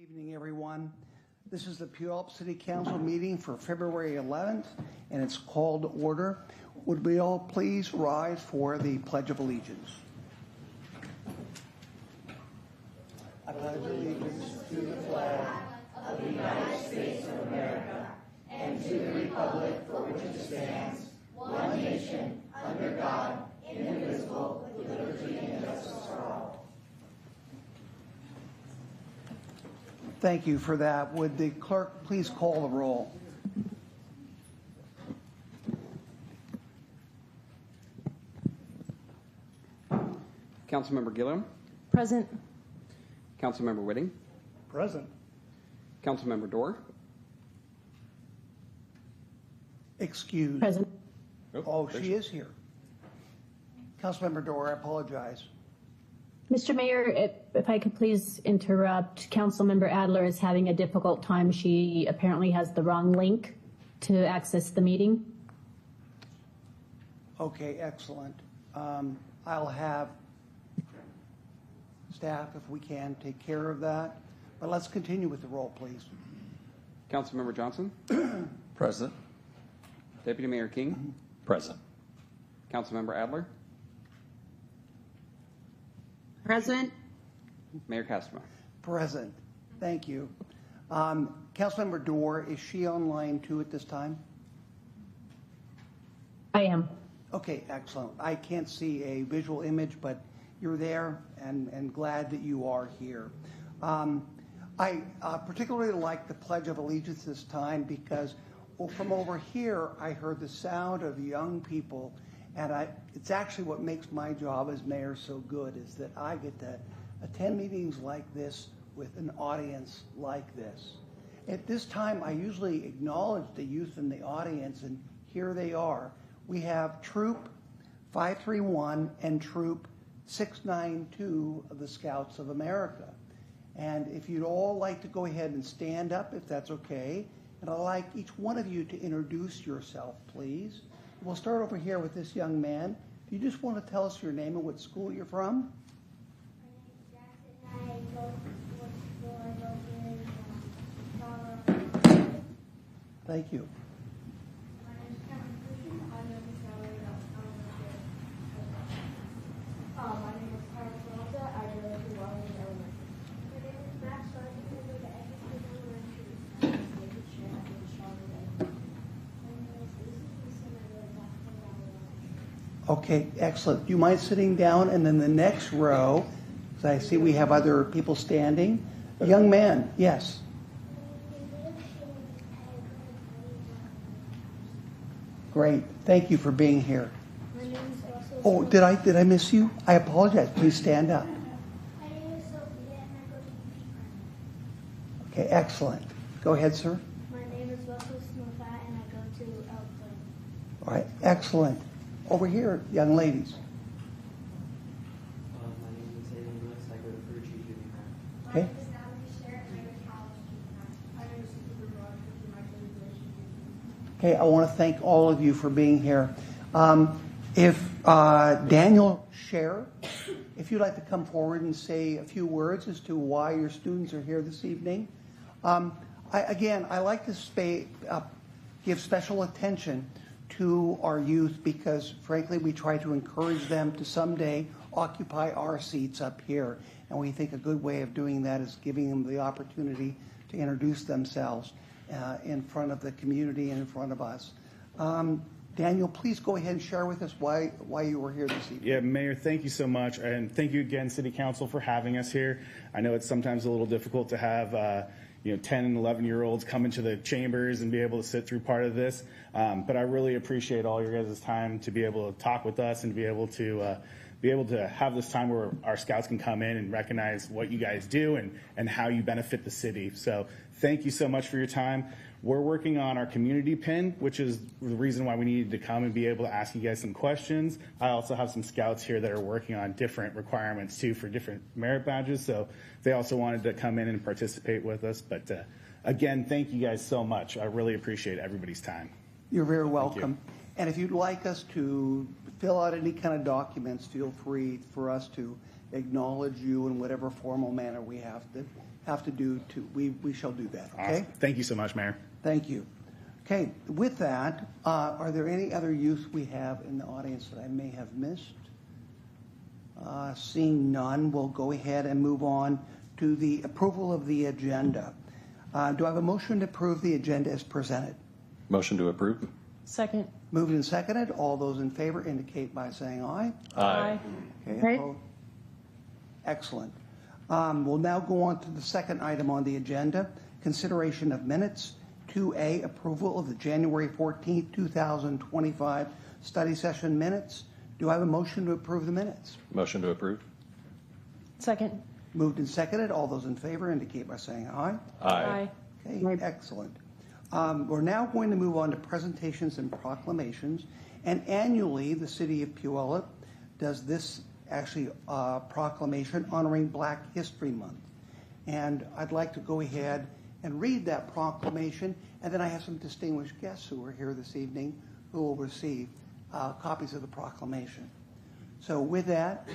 Evening, everyone. This is the Puyallup City Council meeting for February 11th, and it's called to order. Would we all please rise for the Pledge of Allegiance? I pledge allegiance to the flag of the United States of America and to the republic for which it stands, one nation, under God, indivisible, with liberty and justice for all. Thank you for that. Would the clerk please call the roll? Councilmember Gilliam. Present. Councilmember Whitting. Present. Councilmember Dorr. Excused. Present. Oh, she is here. Councilmember Dorr, I apologize. Mr. Mayor, if I could please interrupt, Councilmember Adler is having a difficult time. She apparently has the wrong link to access the meeting. Okay, excellent. I'll have staff, if we can, take care of that. But let's continue with the roll, please. Councilmember Johnson. Present. Deputy Mayor King. Present. Councilmember Adler. Present. Mayor Castema. Present. Thank you. Councilmember Dorr, is she online too at this time? I am. Okay, excellent. I can't see a visual image, but you're there, and glad that you are here. I particularly like the Pledge of Allegiance this time because from over here, I heard the sound of young people, and it's actually what makes my job as mayor so good is that I get to attend meetings like this with an audience like this. At this time, I usually acknowledge the youth in the audience, and here they are. We have Troop 531 and Troop 692 of the Scouts of America. And if you'd all like to go ahead and stand up, if that's okay, and I'd like each one of you to introduce yourself, please. We'll start over here with this young man. If you just want to tell us your name and what school you're from. My name is Jackson. I go to school. Thank you. My name is Cameron Christian. I go to Salary. My name is Carlos Peralta. I go to Washington Elementary. My name is Max. I go to Edmonton Elementary. My name is Sharon. I go to Charlotte Elementary. My name is Lucy. I go to Washington Elementary. Okay, excellent. Do you mind sitting down? And then the next row, because I see we have other people standing. Young man, yes. Great. Thank you for being here. My name is Russell. Oh, did I miss you? I apologize. Please stand up. My name is Sophia, and I go to Okay, excellent. Go ahead, sir. My name is Russell Smotha, and I go to Elkland. All right, excellent. Over here, young ladies. My name is Aiden Lewis. I go to Fruity Junior High. Okay. My name is Natalie Sherritt, and I go to College Junior High. My name is Cooper Rogers, and I go to Relation. Okay, I want to thank all of you for being here. If Daniel Scher, if you'd like to come forward and say a few words as to why your students are here this evening. I like to give special attention to our youth because, frankly, we try to encourage them to someday occupy our seats up here. And we think a good way of doing that is giving them the opportunity to introduce themselves in front of the community and in front of us. Daniel, please go ahead and share with us why you were here this evening. Yeah, Mayor, thank you so much. And thank you again, City Council, for having us here. I know it's sometimes a little difficult to have 10 and 11-year-olds come into the chambers and be able to sit through part of this. But I really appreciate all your guys' time to be able to talk with us and to be able to have this time where our scouts can come in and recognize what you guys do and how you benefit the city. So thank you so much for your time. We're working on our community pin, which is the reason why we needed to come and be able to ask you guys some questions. I also have some scouts here that are working on different requirements too for different merit badges. So they also wanted to come in and participate with us. But again, thank you guys so much. I really appreciate everybody's time. You're very welcome. And if you'd like us to fill out any kind of documents, feel free for us to acknowledge you in whatever formal manner we have to have to do to, we shall do that, okay? Awesome. Thank you so much, Mayor. Thank you. Okay, with that, are there any other youth we have in the audience that I may have missed? Seeing none, we'll go ahead and move on to the approval of the agenda. Do I have a motion to approve the agenda as presented? Motion to approve. Second. Moved and seconded. All those in favor indicate by saying aye. Aye. Okay, opposed? Excellent. We'll now go on to the second item on the agenda, consideration of minutes. 2A, approval of the January 14th, 2025 study session minutes. Do I have a motion to approve the minutes? Motion to approve. Second. Moved and seconded. All those in favor indicate by saying aye. Aye. Okay, excellent. We're now going to move on to presentations and proclamations. And annually, the city of Puyallup does this actually proclamation honoring Black History Month. And I'd like to go ahead and read that proclamation. And then I have some distinguished guests who are here this evening who will receive copies of the proclamation. So with that,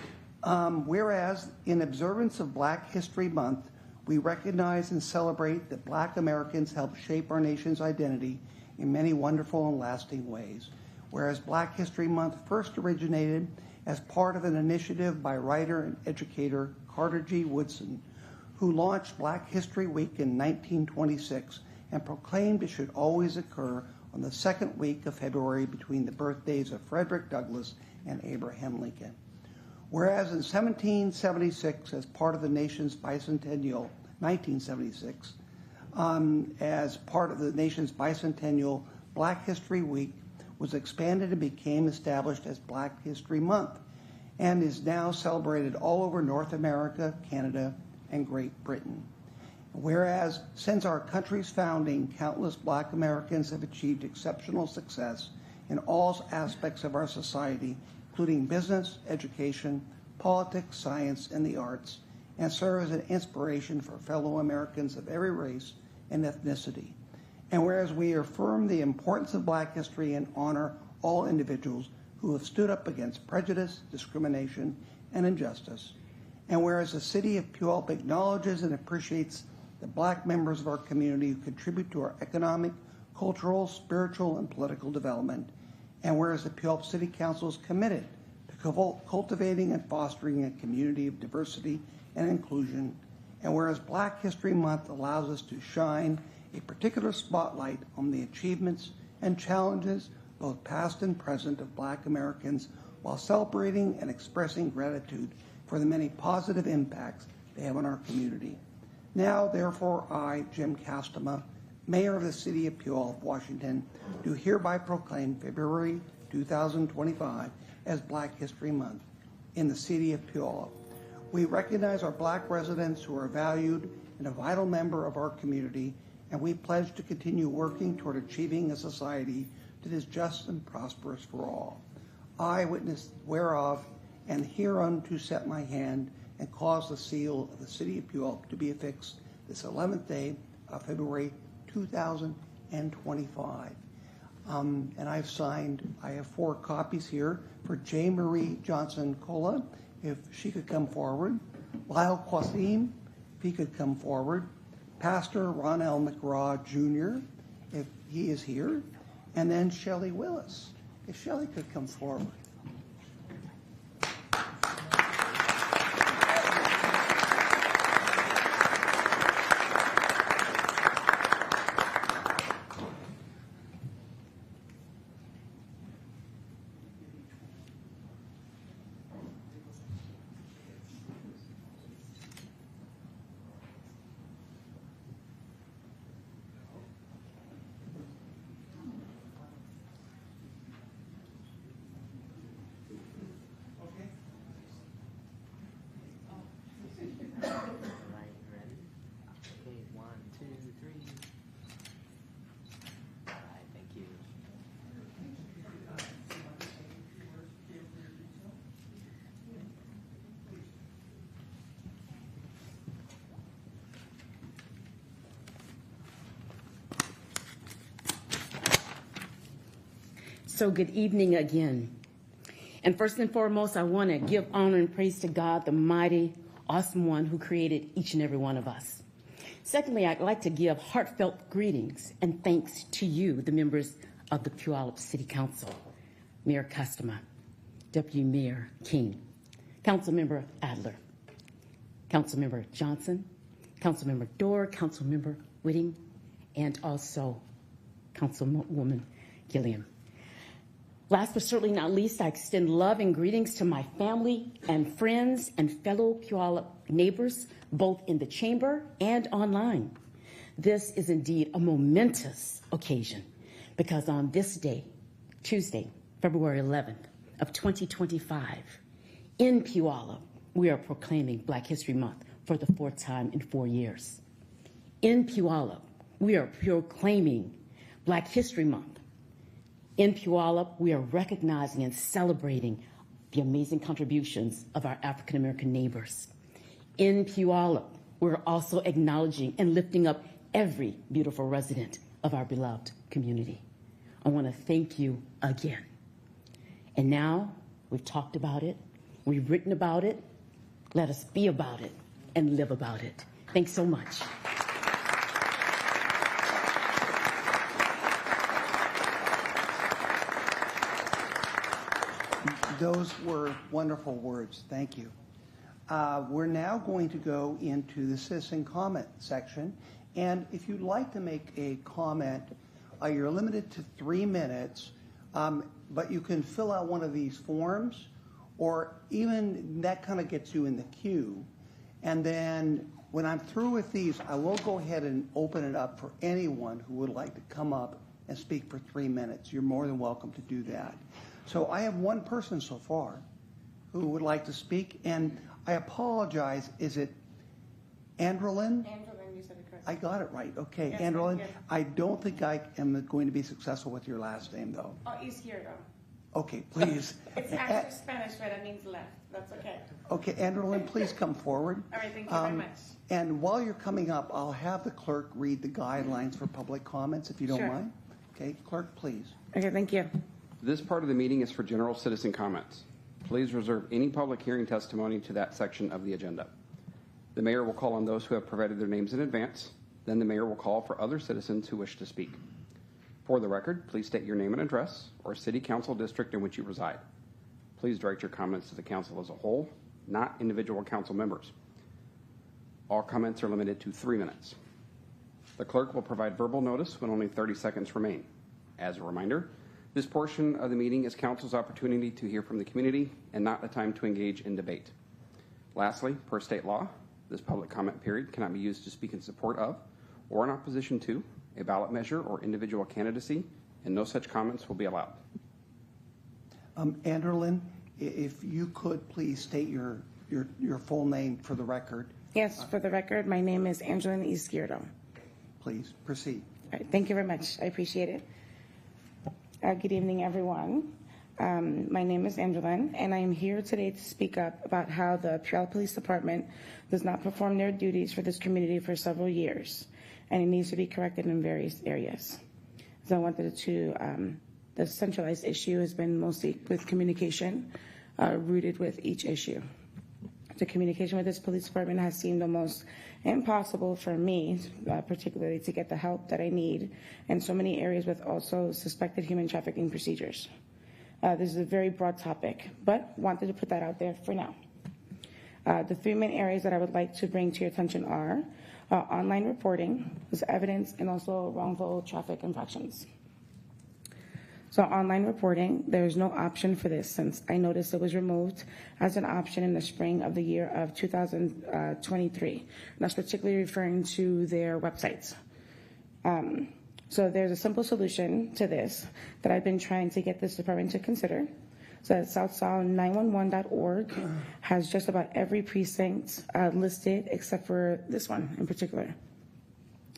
whereas in observance of Black History Month, we recognize and celebrate that Black Americans helped shape our nation's identity in many wonderful and lasting ways. Whereas Black History Month first originated as part of an initiative by writer and educator Carter G. Woodson, who launched Black History Week in 1926 and proclaimed it should always occur on the second week of February between the birthdays of Frederick Douglass and Abraham Lincoln. Whereas in 1776, as part of the nation's bicentennial, 1976, as part of the nation's bicentennial, Black History Week was expanded and became established as Black History Month and is now celebrated all over North America, Canada, and Great Britain. Whereas since our country's founding, countless Black Americans have achieved exceptional success in all aspects of our society, including business, education, politics, science, and the arts, and serve as an inspiration for fellow Americans of every race and ethnicity. And whereas we affirm the importance of Black history and honor all individuals who have stood up against prejudice, discrimination, and injustice, and whereas the city of Puyallup acknowledges and appreciates the Black members of our community who contribute to our economic, cultural, spiritual, and political development, and whereas the Puyallup City Council is committed to cultivating and fostering a community of diversity and inclusion, and whereas Black History Month allows us to shine a particular spotlight on the achievements and challenges, both past and present, of Black Americans, while celebrating and expressing gratitude for the many positive impacts they have on our community. Now, therefore, I, Jim Castema, Mayor of the City of Puyallup, Washington, do hereby proclaim February 2025 as Black History Month in the City of Puyallup. We recognize our Black residents who are valued and a vital member of our community, and we pledge to continue working toward achieving a society that is just and prosperous for all. I, witness whereof, and hereunto set my hand and cause the seal of the City of Puyallup to be affixed this 11th day of February 2025. And I've signed, I have 4 copies here for J. Marie Johnson Cola, if she could come forward, Lyle Quasim, if he could come forward, Pastor Ronell McGraw Jr., if he is here, and then Shelley Willis, if Shelley could come forward. Right, ready? Okay, 1, 2, 3. All right, thank you. So good evening again. And first and foremost, I want to give honor and praise to God, the mighty, awesome one who created each and every one of us. Secondly, I'd like to give heartfelt greetings and thanks to you, the members of the Puyallup City Council, Mayor Customer, Deputy Mayor King, Councilmember Adler, Councilmember Johnson, Councilmember Dorr, Councilmember Whitting, and also Councilwoman Gilliam. Last but certainly not least, I extend love and greetings to my family and friends and fellow Puyallup neighbors, both in the chamber and online. This is indeed a momentous occasion because on this day, Tuesday, February 11th of 2025, in Puyallup, we are proclaiming Black History Month for the 4th time in 4 years. In Puyallup, we are proclaiming Black History Month. In Puyallup, we are recognizing and celebrating the amazing contributions of our African American neighbors. In Puyallup, we're also acknowledging and lifting up every beautiful resident of our beloved community. I want to thank you again. And now we've talked about it, we've written about it, let us be about it and live about it. Thanks so much. Those were wonderful words. Thank you. We're now going to go into the citizen comment section. And if you'd like to make a comment, you're limited to 3 minutes, but you can fill out one of these forms, or even that kind of gets you in the queue. And then when I'm through with these, I will go ahead and open it up for anyone who would like to come up and speak for 3 minutes. You're more than welcome to do that. So I have one person so far who would like to speak, and I apologize. Is it Andrelyn? Andrelyn, you said it correct. I got it right. Okay, Yes, Andrelyn. yes. I don't think I am going to be successful with your last name, though. Oh, Izquierdo. Okay, please. It's actually Spanish, but it means left. That's okay. Okay, Andrelyn, please come forward. All right, thank you very much. And while you're coming up, I'll have the clerk read the guidelines for public comments, if you don't Sure. mind. Okay, clerk, please. Okay, thank you. This part of the meeting is for general citizen comments. Please reserve any public hearing testimony to that section of the agenda. The mayor will call on those who have provided their names in advance. Then the mayor will call for other citizens who wish to speak. For the record, please state your name and address or city council district in which you reside. Please direct your comments to the council as a whole, not individual council members. All comments are limited to 3 minutes. The clerk will provide verbal notice when only 30 seconds remain. As a reminder, this portion of the meeting is council's opportunity to hear from the community and not a time to engage in debate. Lastly, per state law, this public comment period cannot be used to speak in support of or in opposition to a ballot measure or individual candidacy, and no such comments will be allowed. Andrelyn, if you could please state your full name for the record, Yes, for the record, my name is Angelina Izquierdo. please proceed. All right, thank you very much. I appreciate it. Good evening, everyone. My name is Angelina, and I am here today to speak up about how the Puyallup Police Department does not perform their duties for this community for several years, and it needs to be corrected in various areas. So I wanted to, the centralized issue has been mostly with communication, rooted with each issue. The communication with this police department has seemed almost impossible for me, particularly to get the help that I need in so many areas with also suspected human trafficking procedures. This is a very broad topic, but wanted to put that out there for now. The 3 main areas that I would like to bring to your attention are online reporting, as evidence, and also wrongful traffic infractions. So online reporting, there's no option for this since I noticed it was removed as an option in the spring of the year of 2023. And that's particularly referring to their websites. So there's a simple solution to this that I've been trying to get this department to consider. So southsound911.org has just about every precinct listed except for this one in particular.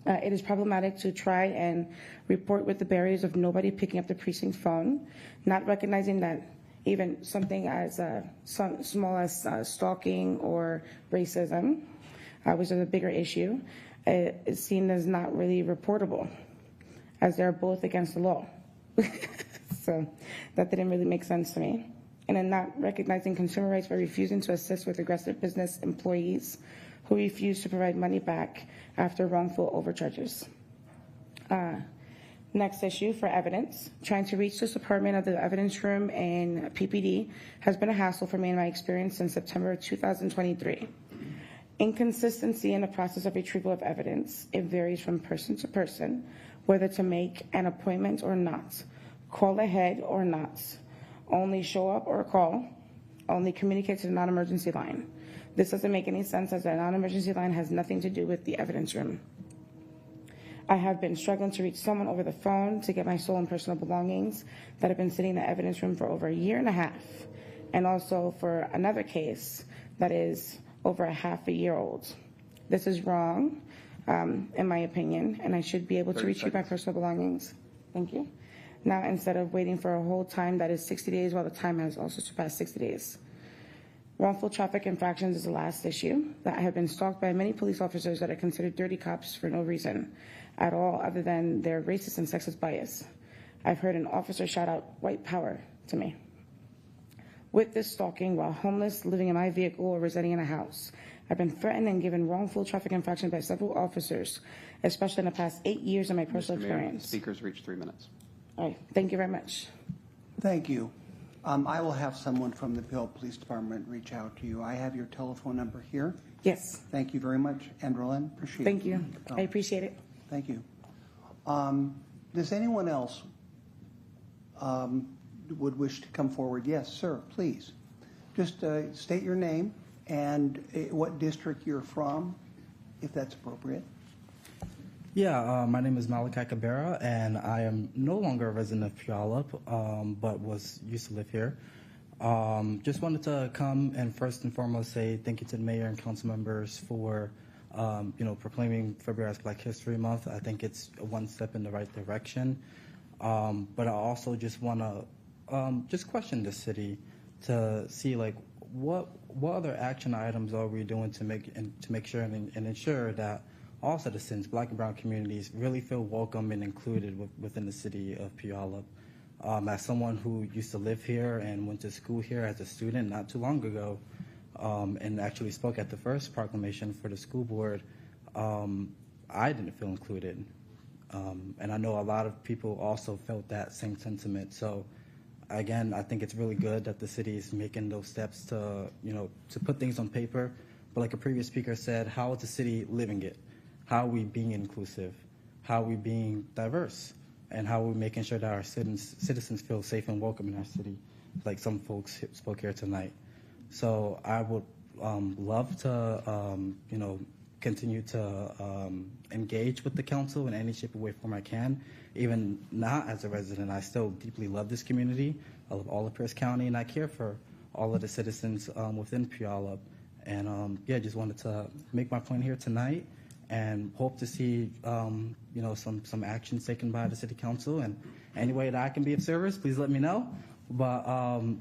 It is problematic to try and report with the barriers of nobody picking up the precinct phone, not recognizing that even something as small as stalking or racism, which is a bigger issue, is seen as not really reportable, as they're both against the law. So that didn't really make sense to me. And then not recognizing consumer rights by refusing to assist with aggressive business employees who refused to provide money back after wrongful overcharges. Next issue for evidence. Trying to reach this department of the evidence room in PPD has been a hassle for me in my experience since September 2023. Inconsistency in the process of retrieval of evidence. It varies from person to person, whether to make an appointment or not, call ahead or not, only show up or call, only communicate to the non-emergency line. This doesn't make any sense as the non-emergency line has nothing to do with the evidence room. I have been struggling to reach someone over the phone to get my sole and personal belongings that have been sitting in the evidence room for over a year and a half, and also for another case that is over a half a year old. This is wrong, in my opinion, and I should be able to retrieve my personal belongings. Thank you. Now, instead of waiting for a whole time that is 60 days, while the time has also surpassed 60 days. Wrongful traffic infractions is the last issue that I have been stalked by many police officers that are considered dirty cops for no reason at all other than their racist and sexist bias. I've heard an officer shout out white power to me. With this stalking, while homeless, living in my vehicle, or residing in a house, I've been threatened and given wrongful traffic infractions by several officers, especially in the past 8 years of my personal Mr. Mayor, experience. speakers reach 3 minutes. All right, thank you very much. Thank you. I will have someone from the Puyallup Police Department reach out to you. I have your telephone number here. Yes, Thank you very much, Andrelyn. Appreciate it. thank you. I appreciate it. Thank you. Does anyone else would wish to come forward? Yes, sir, please. Just state your name and what district you're from, if that's appropriate. Yeah, my name is Malachi Cabrera, and I am no longer a resident of Puyallup, but used to live here. Just wanted to come and first and foremost say thank you to the mayor and council members for proclaiming February as Black History Month. I think it's one step in the right direction. But I also just want to just question the city to see like what other action items are we doing to make sure and ensure that all citizens, Black and brown communities, really feel welcome and included within the city of Puyallup. As someone who used to live here and went to school here as a student not too long ago, and actually spoke at the first proclamation for the school board, I didn't feel included. And I know a lot of people also felt that same sentiment. So again, I think it's really good that the city is making those steps to put things on paper. But like a previous speaker said, how is the city living it? How are we being inclusive? How are we being diverse? And how are we making sure that our citizens feel safe and welcome in our city, like some folks spoke here tonight. So I would love to, continue to engage with the council in any shape or way form I can. Even not as a resident, I still deeply love this community. I love all of Pierce County, and I care for all of the citizens within Puyallup. And just wanted to make my point here tonight, and hope to see some actions taken by the city council. And any way that I can be of service, please let me know. But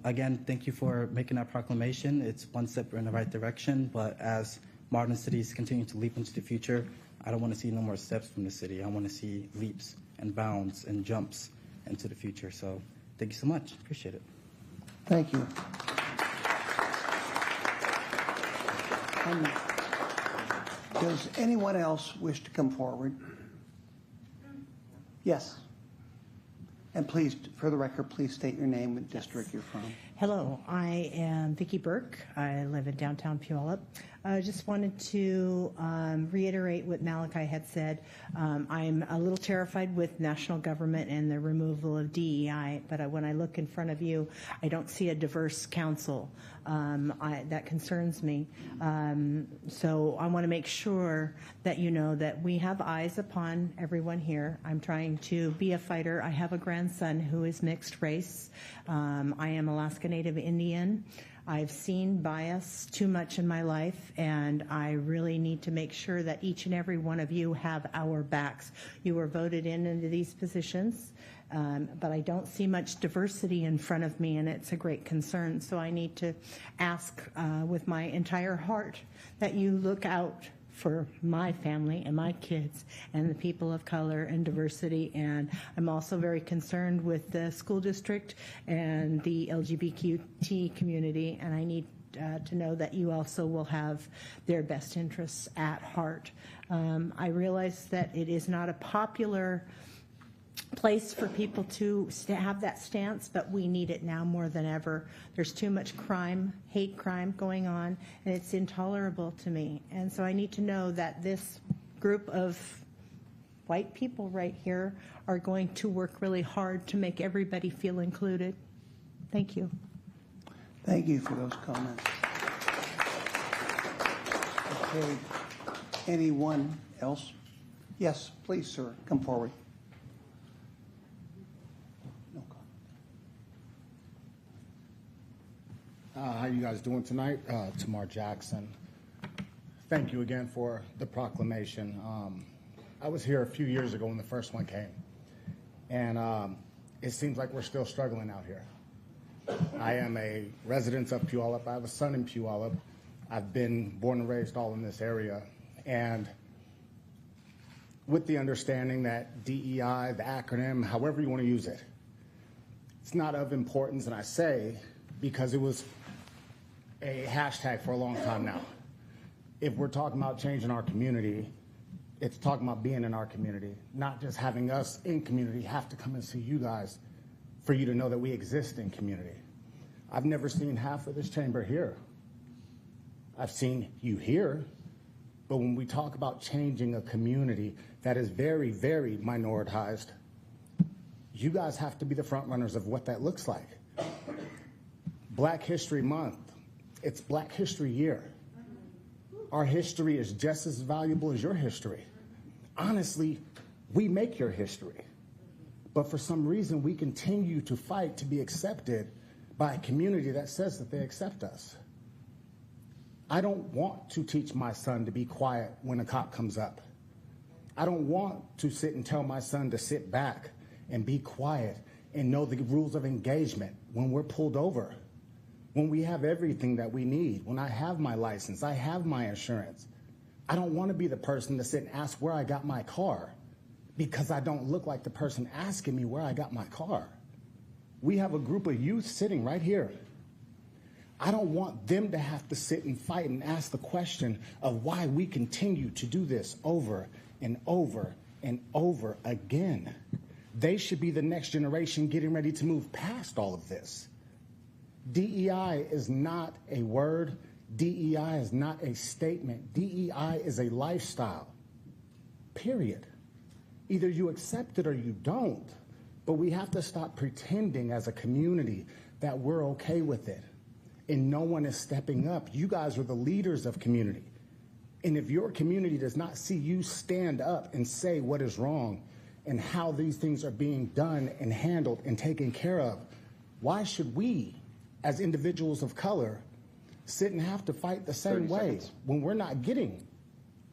again, thank you for making that proclamation. It's one step in the right direction, but as modern cities continue to leap into the future, I don't want to see no more steps from the city. I want to see leaps and bounds and jumps into the future. So thank you so much. Appreciate it. Thank you. Does anyone else wish to come forward? Yes. And please, for the record, please state your name and district you're from. Hello, I am Vicki Burke. I live in downtown Puyallup. I just wanted to reiterate what Malachi had said. I'm a little terrified with national government and the removal of DEI, but when I look in front of you, I don't see a diverse council. That concerns me. So I want to make sure that you know that we have eyes upon everyone here. I'm trying to be a fighter. I have a grandson who is mixed race. I am Alaska Native Indian. I've seen bias too much in my life, and I really need to make sure that each and every one of you have our backs. You were voted into these positions, but I don't see much diversity in front of me, and it's a great concern. So I need to ask with my entire heart that you look out for my family and my kids and the people of color and diversity. And I'm also very concerned with the school district and the LGBT community, and I need to know that you also will have their best interests at heart. I realize that it is not a popular place for people to have that stance, but we need it now more than ever. There's too much crime, hate crime going on, and it's intolerable to me. And so I need to know that this group of white people right here are going to work really hard to make everybody feel included. Thank you. Thank you for those comments. Okay. Anyone else? Yes, please, sir. Come forward. No comment. How you guys doing tonight? Tamar Jackson. Thank you again for the proclamation. I was here a few years ago when the first one came, and it seems like we're still struggling out here. I am a resident of Puyallup. I have a son in Puyallup. I've been born and raised all in this area, and with the understanding that DEI, the acronym, however you want to use it, it's not of importance, and I say because it was a hashtag for a long time now. If we're talking about changing our community, it's talking about being in our community, not just having us in community have to come and see you guys for you to know that we exist in community. I've never seen half of this chamber here. I've seen you here, but when we talk about changing a community that is very, very minoritized, you guys have to be the front runners of what that looks like. Black History Month, it's Black History Year. Our history is just as valuable as your history. Honestly, we make your history. But for some reason, we continue to fight to be accepted by a community that says that they accept us. I don't want to teach my son to be quiet when a cop comes up. I don't want to sit and tell my son to sit back and be quiet and know the rules of engagement when we're pulled over, when we have everything that we need, when I have my license, I have my insurance. I don't want to be the person to sit and ask where I got my car because I don't look like the person asking me where I got my car. We have a group of youth sitting right here. I don't want them to have to sit and fight and ask the question of why we continue to do this over and over and over again. They should be the next generation getting ready to move past all of this. DEI is not a word. DEI is not a statement. DEI is a lifestyle, period. Either you accept it or you don't, but we have to stop pretending as a community that we're okay with it. And no one is stepping up. You guys are the leaders of community. And if your community does not see you stand up and say what is wrong and how these things are being done and handled and taken care of, why should we, as individuals of color, sit and have to fight the same way when we're not getting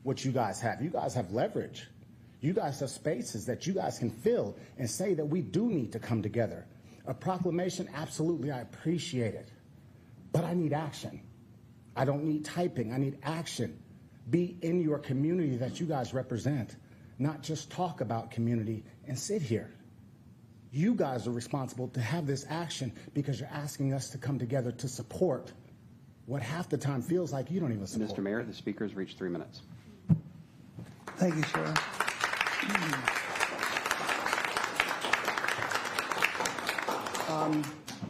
what you guys have? You guys have leverage. You guys have spaces that you guys can fill and say that we do need to come together. A proclamation, absolutely, I appreciate it. But I need action. I don't need typing. I need action. Be in your community that you guys represent, not just talk about community and sit here. You guys are responsible to have this action because you're asking us to come together to support what half the time feels like you don't even support. Mr. Mayor, the speaker's reached 3 minutes. Thank you, sir.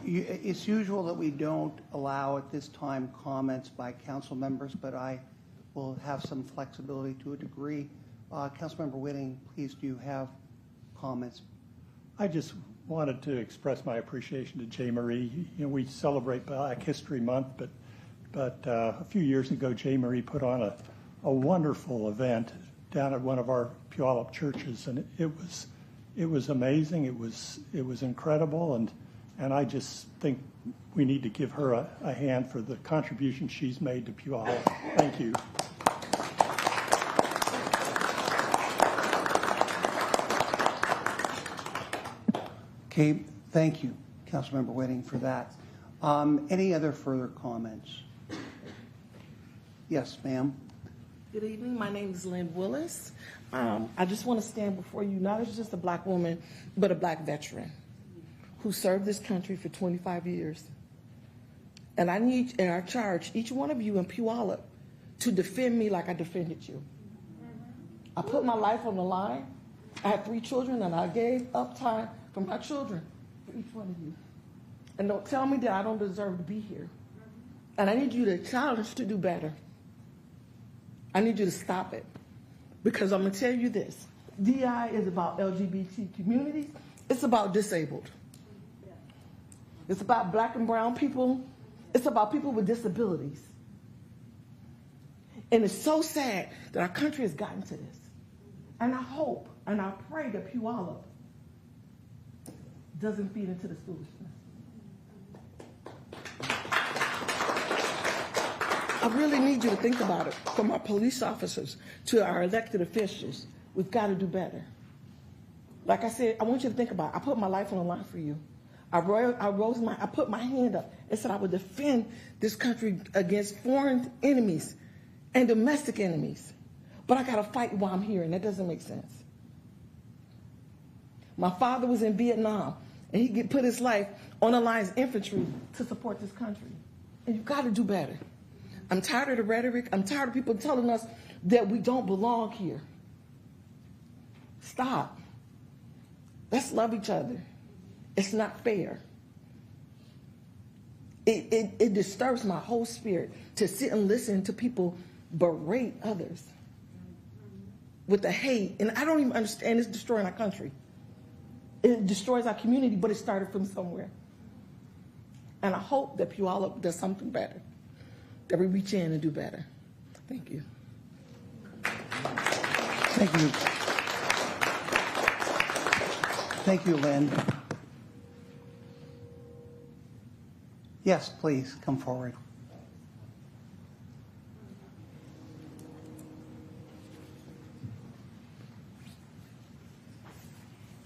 It's usual that we don't allow at this time comments by council members, but I will have some flexibility to a degree. Councilmember Whitting, please, do you have comments? I just wanted to express my appreciation to Jay Marie. You know, we celebrate Black History Month, but a few years ago, Jay Marie put on a wonderful event down at one of our Puyallup churches, and it was amazing. It was incredible, and I just think we need to give her a hand for the contribution she's made to Puyallup. Thank you. Okay, thank you, Councilmember Whitting, for that. Any other further comments? Yes, ma'am. Good evening. My name is Lynn Willis. I just want to stand before you, not as just a black woman, but a black veteran who served this country for 25 years. And I need, and I charge each one of you in Puyallup to defend me like I defended you. I put my life on the line. I have 3 children, and I gave up time for my children for each one of you. And don't tell me that I don't deserve to be here. And I need you to challenge to do better. I need you to stop it. Because I'm going to tell you this. DI is about LGBT communities. It's about disabled. It's about black and brown people. It's about people with disabilities. And it's so sad that our country has gotten to this. And I hope and I pray that Puyallup doesn't feed into this foolishness. I really need you to think about it, from our police officers to our elected officials. We've got to do better. Like I said, I want you to think about it. I put my life on the line for you. I put my hand up and said I would defend this country against foreign enemies and domestic enemies. But I got to fight while I'm here, and that doesn't make sense. My father was in Vietnam, and he put his life on the line as infantry to support this country. And you've got to do better. I'm tired of the rhetoric. I'm tired of people telling us that we don't belong here. Stop. Let's love each other. It's not fair. It disturbs my whole spirit to sit and listen to people berate others with the hate. And I don't even understand. It's destroying our country. It destroys our community, but it started from somewhere. And I hope that Puyallup does something better, that we reach in and do better. Thank you. Thank you. Thank you, Lynn. Yes, please come forward.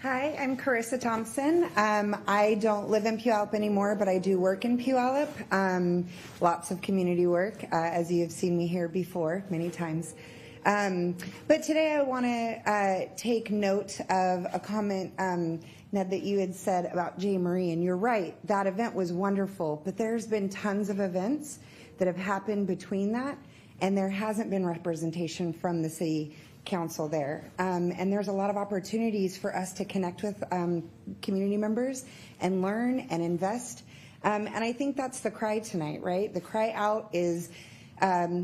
Hi, I'm Carissa Thompson. I don't live in Puyallup anymore, but I do work in Puyallup. Lots of community work, as you have seen me here before many times. But today I want to take note of a comment, Ned, that you had said about J. Marie, and you're right, that event was wonderful, but there's been tons of events that have happened between that, and there hasn't been representation from the city council there. And there's a lot of opportunities for us to connect with community members and learn and invest. And I think that's the cry tonight, right? The cry out is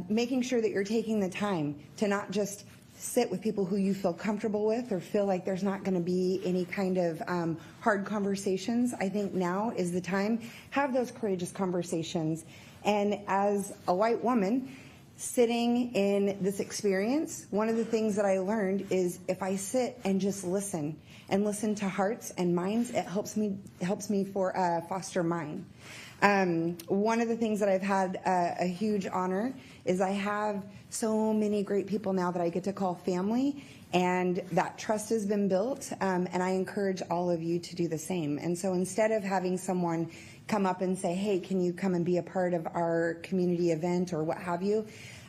making sure that you're taking the time to not just sit with people who you feel comfortable with or feel like there's not going to be any kind of hard conversations. I think now is the time. Have those courageous conversations. And as a white woman sitting in this experience, one of the things that I learned is if I sit and just listen and listen to hearts and minds, it helps me foster mine. One of the things that I've had a huge honor is I have so many great people now that I get to call family, and that trust has been built, and I encourage all of you to do the same. And so instead of having someone come up and say, hey, can you come and be a part of our community event or what have you,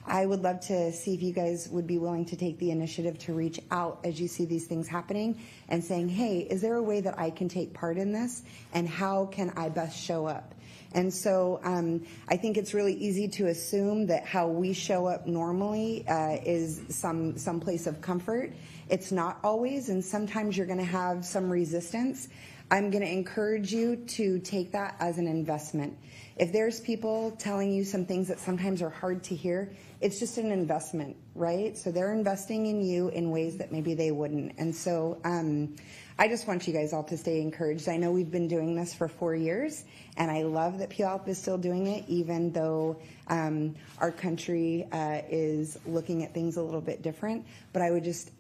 I would love to see if you guys would be willing to take the initiative to reach out as you see these things happening and saying, hey, is there a way that I can take part in this, and how can I best show up? And so I think it's really easy to assume that how we show up normally is some place of comfort. It's not always, and sometimes you're going to have some resistance. I'm going to encourage you to take that as an investment. If there's people telling you some things that sometimes are hard to hear, it's just an investment, right? So they're investing in you in ways that maybe they wouldn't. And so I just want you guys all to stay encouraged. I know we've been doing this for 4 years, and I love that Puyallup is still doing it, even though our country is looking at things a little bit different. But I would just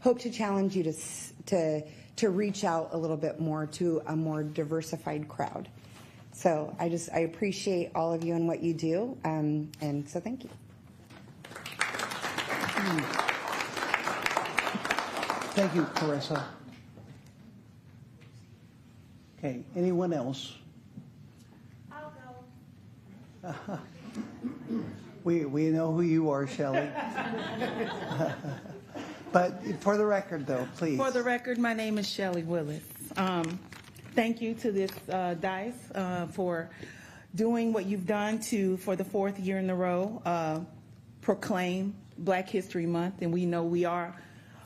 hope to challenge you to reach out a little bit more to a more diversified crowd. So I appreciate all of you and what you do, and so thank you. Thank you, Carissa. Okay, anyone else? I'll go. We know who you are, Shelley. But for the record, though, please. For the record, my name is Shelley Willis. Thank you to this DICE for doing what you've done to, for the fourth year in a row, proclaim Black History Month. And we know we are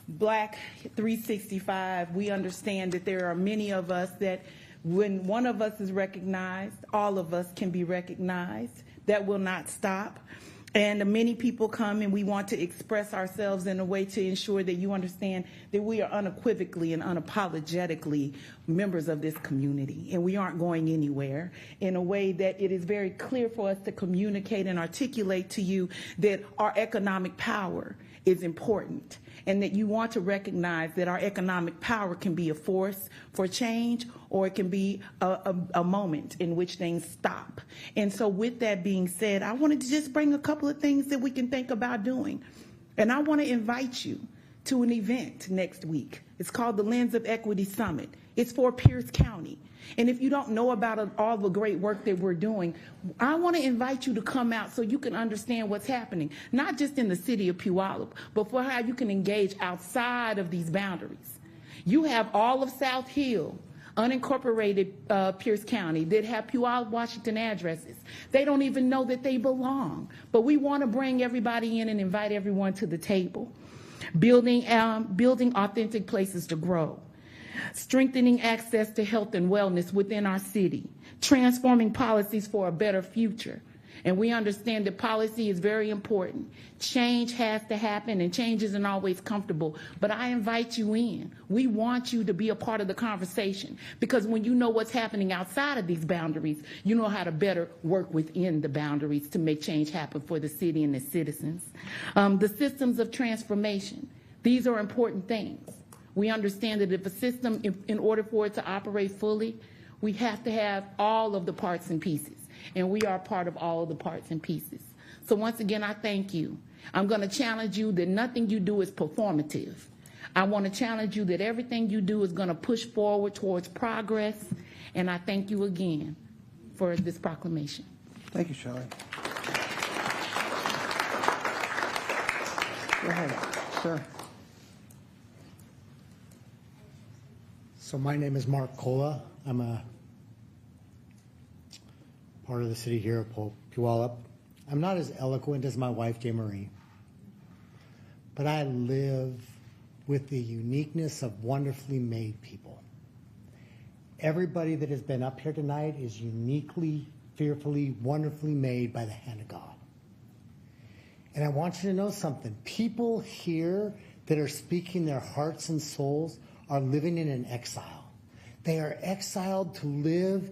Black 365. We understand that there are many of us that when one of us is recognized, all of us can be recognized. That will not stop. And many people come and we want to express ourselves in a way to ensure that you understand that we are unequivocally and unapologetically members of this community. And we aren't going anywhere, in a way that it is very clear for us to communicate and articulate to you that our economic power is important, and that you want to recognize that our economic power can be a force for change, or it can be a moment in which things stop. And so with that being said, I wanted to just bring a couple of things that we can think about doing. And I want to invite you to an event next week. It's called the Lens of Equity Summit. It's for Pierce County. And if you don't know about all the great work that we're doing, I want to invite you to come out so you can understand what's happening, not just in the city of Puyallup, but for how you can engage outside of these boundaries. You have all of South Hill, unincorporated Pierce County, that have Puyallup, Washington addresses. They don't even know that they belong. But we want to bring everybody in and invite everyone to the table. Building authentic places to grow. Strengthening access to health and wellness within our city, transforming policies for a better future. And we understand that policy is very important. Change has to happen, and change isn't always comfortable. But I invite you in. We want you to be a part of the conversation, because when you know what's happening outside of these boundaries, you know how to better work within the boundaries to make change happen for the city and its citizens. The systems of transformation. These are important things. We understand that if a system, in order for it to operate fully, we have to have all of the parts and pieces. And we are part of all of the parts and pieces. So once again, I thank you. I'm going to challenge you that nothing you do is performative. I want to challenge you that everything you do is going to push forward towards progress. And I thank you again for this proclamation. Thank you, Shelley. Go ahead, sir. So my name is Mark Cola. I'm a part of the city here of Puyallup. I'm not as eloquent as my wife, J. Marie, but I live with the uniqueness of wonderfully made people. Everybody that has been up here tonight is uniquely, fearfully, wonderfully made by the hand of God. And I want you to know something. People here that are speaking their hearts and souls are living in an exile. They are exiled to live,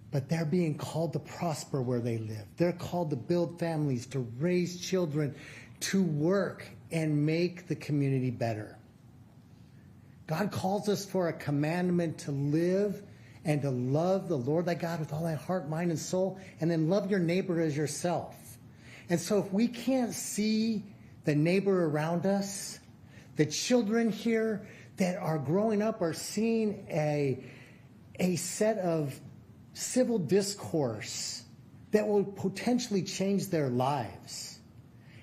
but they're being called to prosper where they live. They're called to build families, to raise children, to work and make the community better. God calls us for a commandment to live and to love the Lord thy God with all thy heart, mind, and soul, and then love your neighbor as yourself. And so if we can't see the neighbor around us, the children here that are growing up are seeing a set of civil discourse that will potentially change their lives.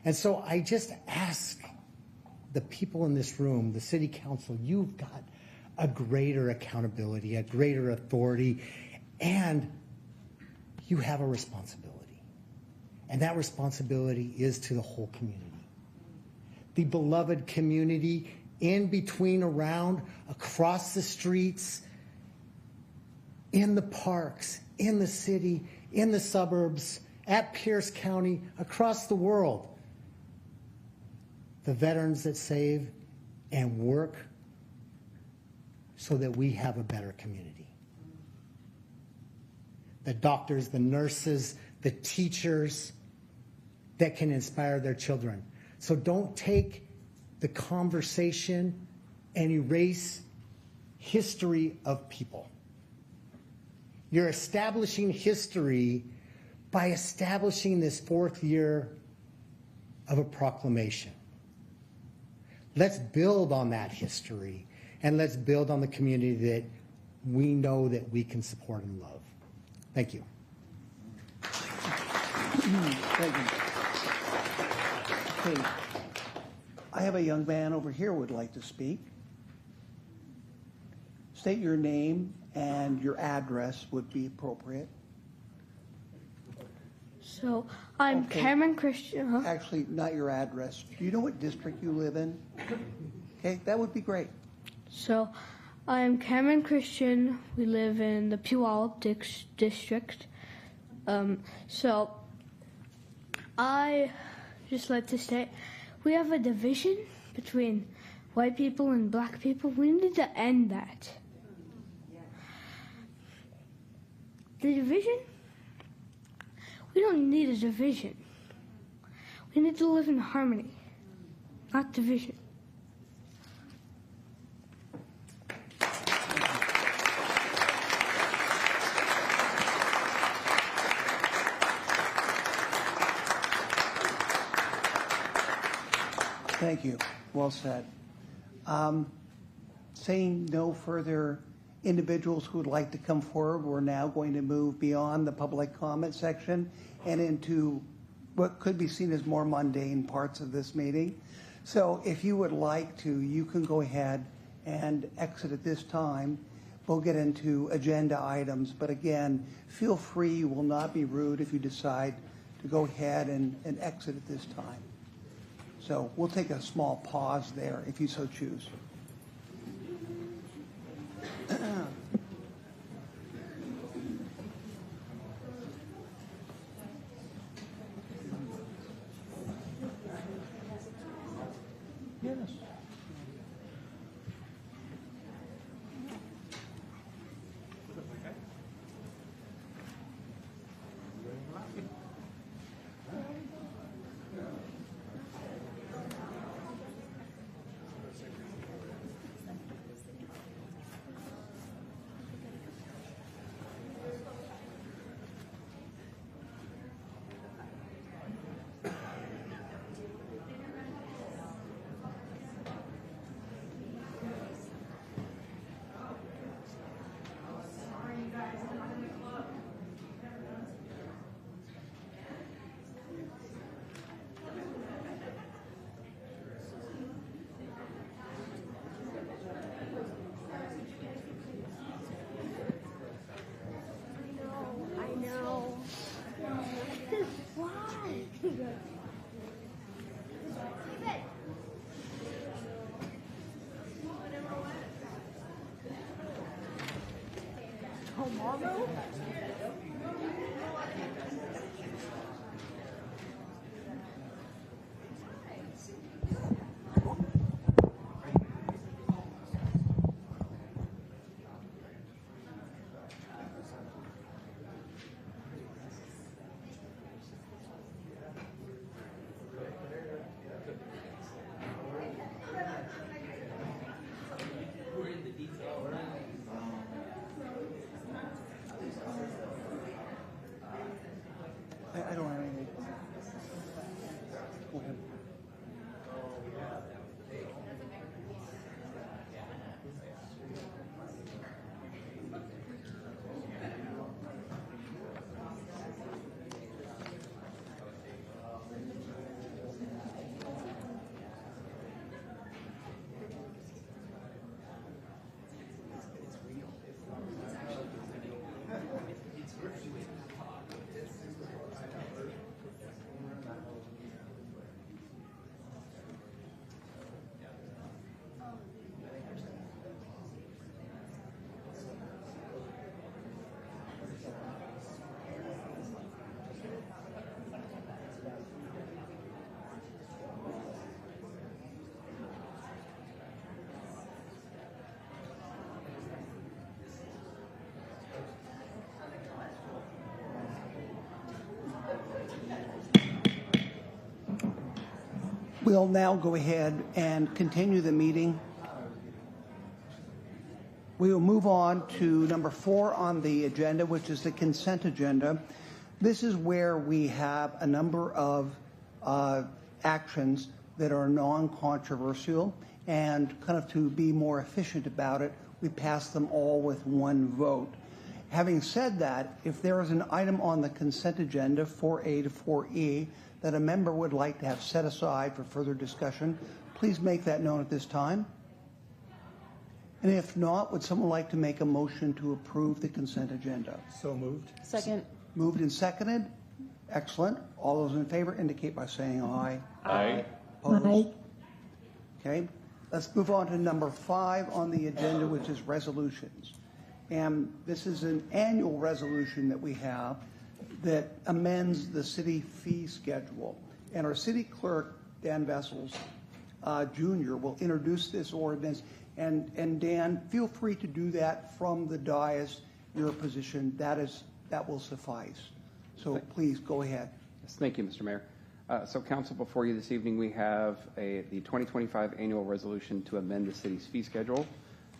And so I just ask the people in this room, the city council, you've got a greater accountability, a greater authority, and you have a responsibility. And that responsibility is to the whole community. The beloved community in between, around, across the streets, in the parks, in the city, in the suburbs, at Pierce County, across the world. The veterans that save and work so that we have a better community. The doctors, the nurses, the teachers that can inspire their children. So don't take the conversation and erase history of people. You're establishing history by establishing this fourth year of a proclamation. Let's build on that history, and let's build on the community that we know that we can support and love. Thank you. Thank you. Okay. I have a young man over here who would like to speak. State your name and your address would be appropriate. So I'm Okay. Cameron Christian. Huh? Actually, not your address. Do you know what district you live in? Okay, that would be great. So I'm Cameron Christian. We live in the Puyallup district. So I just like to say we have a division between white people and black people. We need to end that. The division? We don't need a division. We need to live in harmony, not division. Thank you. Well said. Seeing no further individuals who would like to come forward, we're now going to move beyond the public comment section and into what could be seen as more mundane parts of this meeting. So if you would like to, you can go ahead and exit at this time. We'll get into agenda items, but again, feel free, you will not be rude if you decide to go ahead and exit at this time. So we'll take a small pause there if you so choose. Yes. I don't have anything. Go ahead. We'll now go ahead and continue the meeting. We will move on to number 4 on the agenda, which is the consent agenda. This is where we have a number of actions that are non-controversial, and kind of to be more efficient about it, we pass them all with one vote. Having said that, if there is an item on the consent agenda, 4A to 4E, that a member would like to have set aside for further discussion, please make that known at this time. And if not, would someone like to make a motion to approve the consent agenda? So moved. Second. Moved and seconded. Excellent. All those in favor indicate by saying aye. Aye. Opposed? Aye. Okay, let's move on to number 5 on the agenda, which is resolutions. And this is an annual resolution that we have that amends the city fee schedule. And our city clerk, Dan Vessels, Jr., will introduce this ordinance. And Dan, feel free to do that from the dais, your position. That will suffice. So please go ahead. Yes, thank you, Mr. Mayor. So council, before you this evening, we have the 2025 annual resolution to amend the city's fee schedule.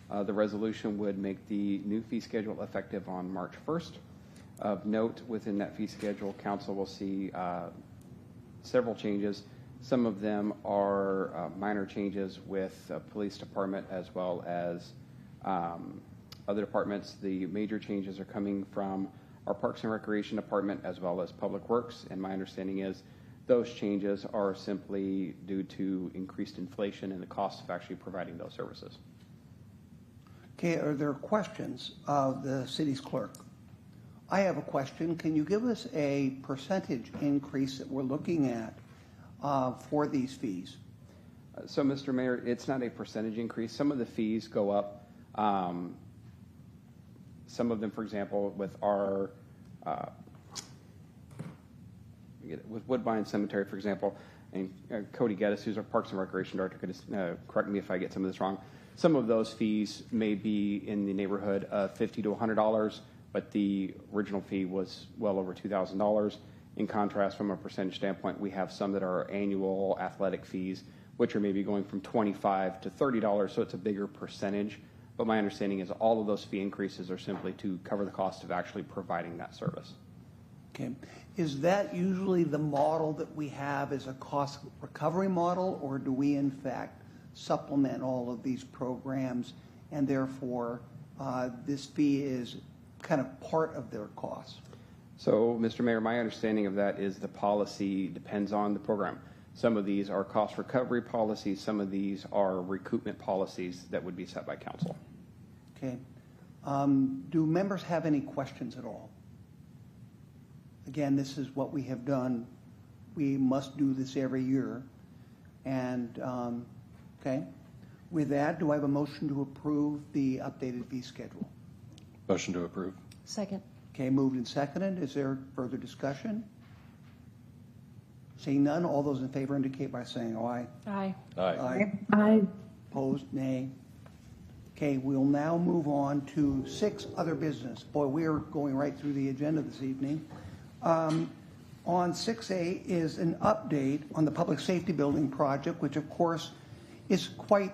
The resolution would make the new fee schedule effective on March 1st. Of note, within that fee schedule, council will see several changes. Some of them are minor changes with police department as well as other departments. The major changes are coming from our Parks and Recreation Department as well as Public Works, and my understanding is those changes are simply due to increased inflation and the cost of actually providing those services. Okay, are there questions of the city's clerk? I have a question. Can you give us a percentage increase that we're looking at for these fees? So, Mr. Mayor, it's not a percentage increase. Some of the fees go up. Some of them, for example, with our with Woodbine Cemetery, for example, and Cody Geddes, who's our Parks and Recreation Director, could correct me if I get some of this wrong. Some of those fees may be in the neighborhood of $50 to $100, but the original fee was well over $2,000. In contrast, from a percentage standpoint, we have some that are annual athletic fees, which are maybe going from $25 to $30, so it's a bigger percentage. But my understanding is all of those fee increases are simply to cover the cost of actually providing that service. Okay. Is that usually the model that we have as a cost recovery model, or do we in fact supplement all of these programs and therefore this fee is kind of part of their costs? So, Mr. Mayor, my understanding of that is the policy depends on the program. Some of these are cost recovery policies. Some of these are recoupment policies that would be set by council. Okay. Do members have any questions at all? Again, this is what we have done. We must do this every year. And, okay. With that, do I have a motion to approve the updated fee schedule? Motion to approve. Second. Okay, moved and seconded. Is there further discussion? Seeing none, all those in favor indicate by saying aye. Aye. Aye. Aye. Opposed, nay. Okay, we'll now move on to 6 other business. Boy, we are going right through the agenda this evening. On 6A is an update on the public safety building project, which of course is quite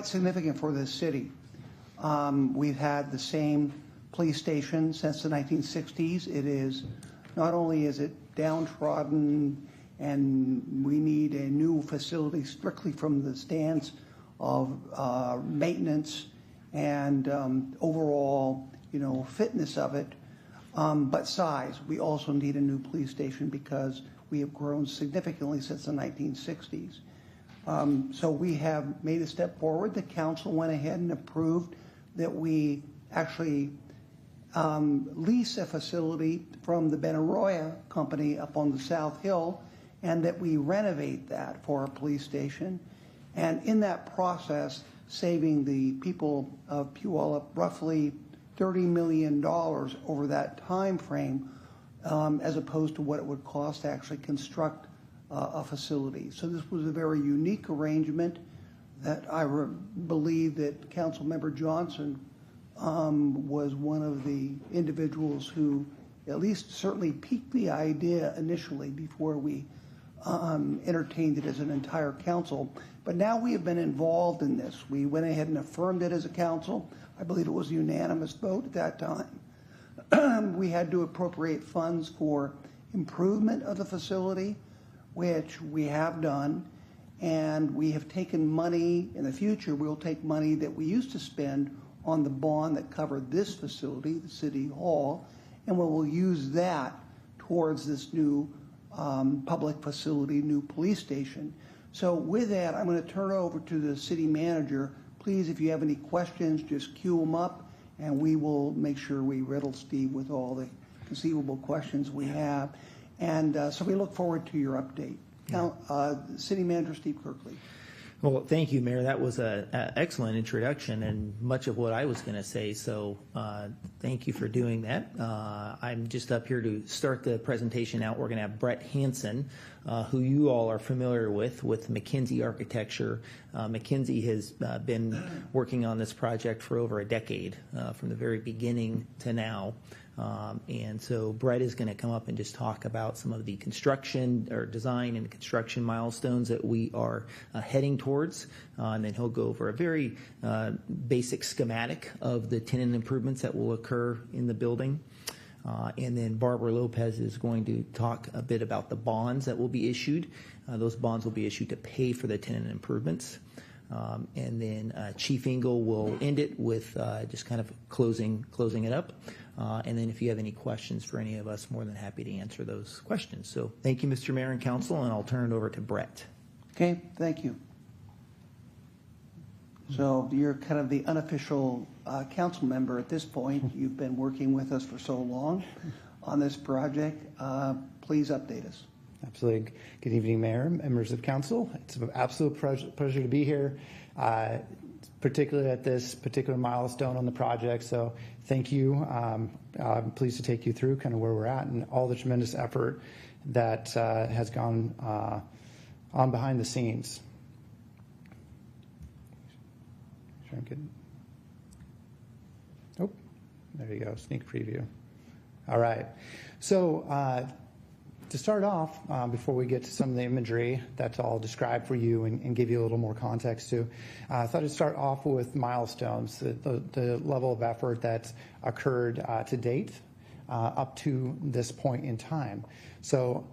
significant for this city. We've had the same police station since the 1960s. It is, not only is it downtrodden and we need a new facility strictly from the stance of maintenance and overall, fitness of it, but size. We also need a new police station because we have grown significantly since the 1960s. So we have made a step forward. The council went ahead and approved that we actually lease a facility from the Benaroya company up on the South Hill, and that we renovate that for our police station. And in that process, saving the people of Puyallup roughly $30 million over that time frame, as opposed to what it would cost to actually construct a facility. So this was a very unique arrangement that I believe that Councilmember Johnson was one of the individuals who at least certainly piqued the idea initially before we entertained it as an entire council. But now we have been involved in this. We went ahead and affirmed it as a council. I believe it was a unanimous vote at that time. We had to appropriate funds for improvement of the facility, which we have done. And we have taken money, in the future we'll take money that we used to spend on the bond that covered this facility, the City Hall, and we will use that towards this new public facility, new police station. So with that, I'm going to turn it over to the city manager. Please, if you have any questions, just queue them up, and we will make sure we riddle Steve with all the conceivable questions we have. And so we look forward to your update. Now, City Manager Steve Kirkley. Well, thank you, Mayor. That was an excellent introduction and much of what I was going to say. So thank you for doing that. I'm just up here to start the presentation out. We're going to have Brett Hansen, who you all are familiar with McKinsey Architecture. McKinsey has been working on this project for over a decade, from the very beginning to now. And so Brett is going to come up and just talk about some of the construction or design and construction milestones that we are heading towards. And then he'll go over a very basic schematic of the tenant improvements that will occur in the building. And then Barbara Lopez is going to talk a bit about the bonds that will be issued. Those bonds will be issued to pay for the tenant improvements. And then Chief Engel will end it with just kind of closing it up. And then if you have any questions for any of us, more than happy to answer those questions. So thank you, Mr. Mayor and Council, and I'll turn it over to Brett. Okay, thank you. So you're kind of the unofficial council member at this point. You've been working with us for so long on this project. Please update us. Absolutely. Good evening, Mayor, members of council. It's an absolute pleasure to be here, particularly at this particular milestone on the project. So thank you. I'm pleased to take you through kind of where we're at and all the tremendous effort that has gone on behind the scenes. Oh, there you go, sneak preview. All right. So to start off, before we get to some of the imagery that I'll describe for you and give you a little more context to, I thought I'd start off with milestones, the level of effort that's occurred to date up to this point in time. So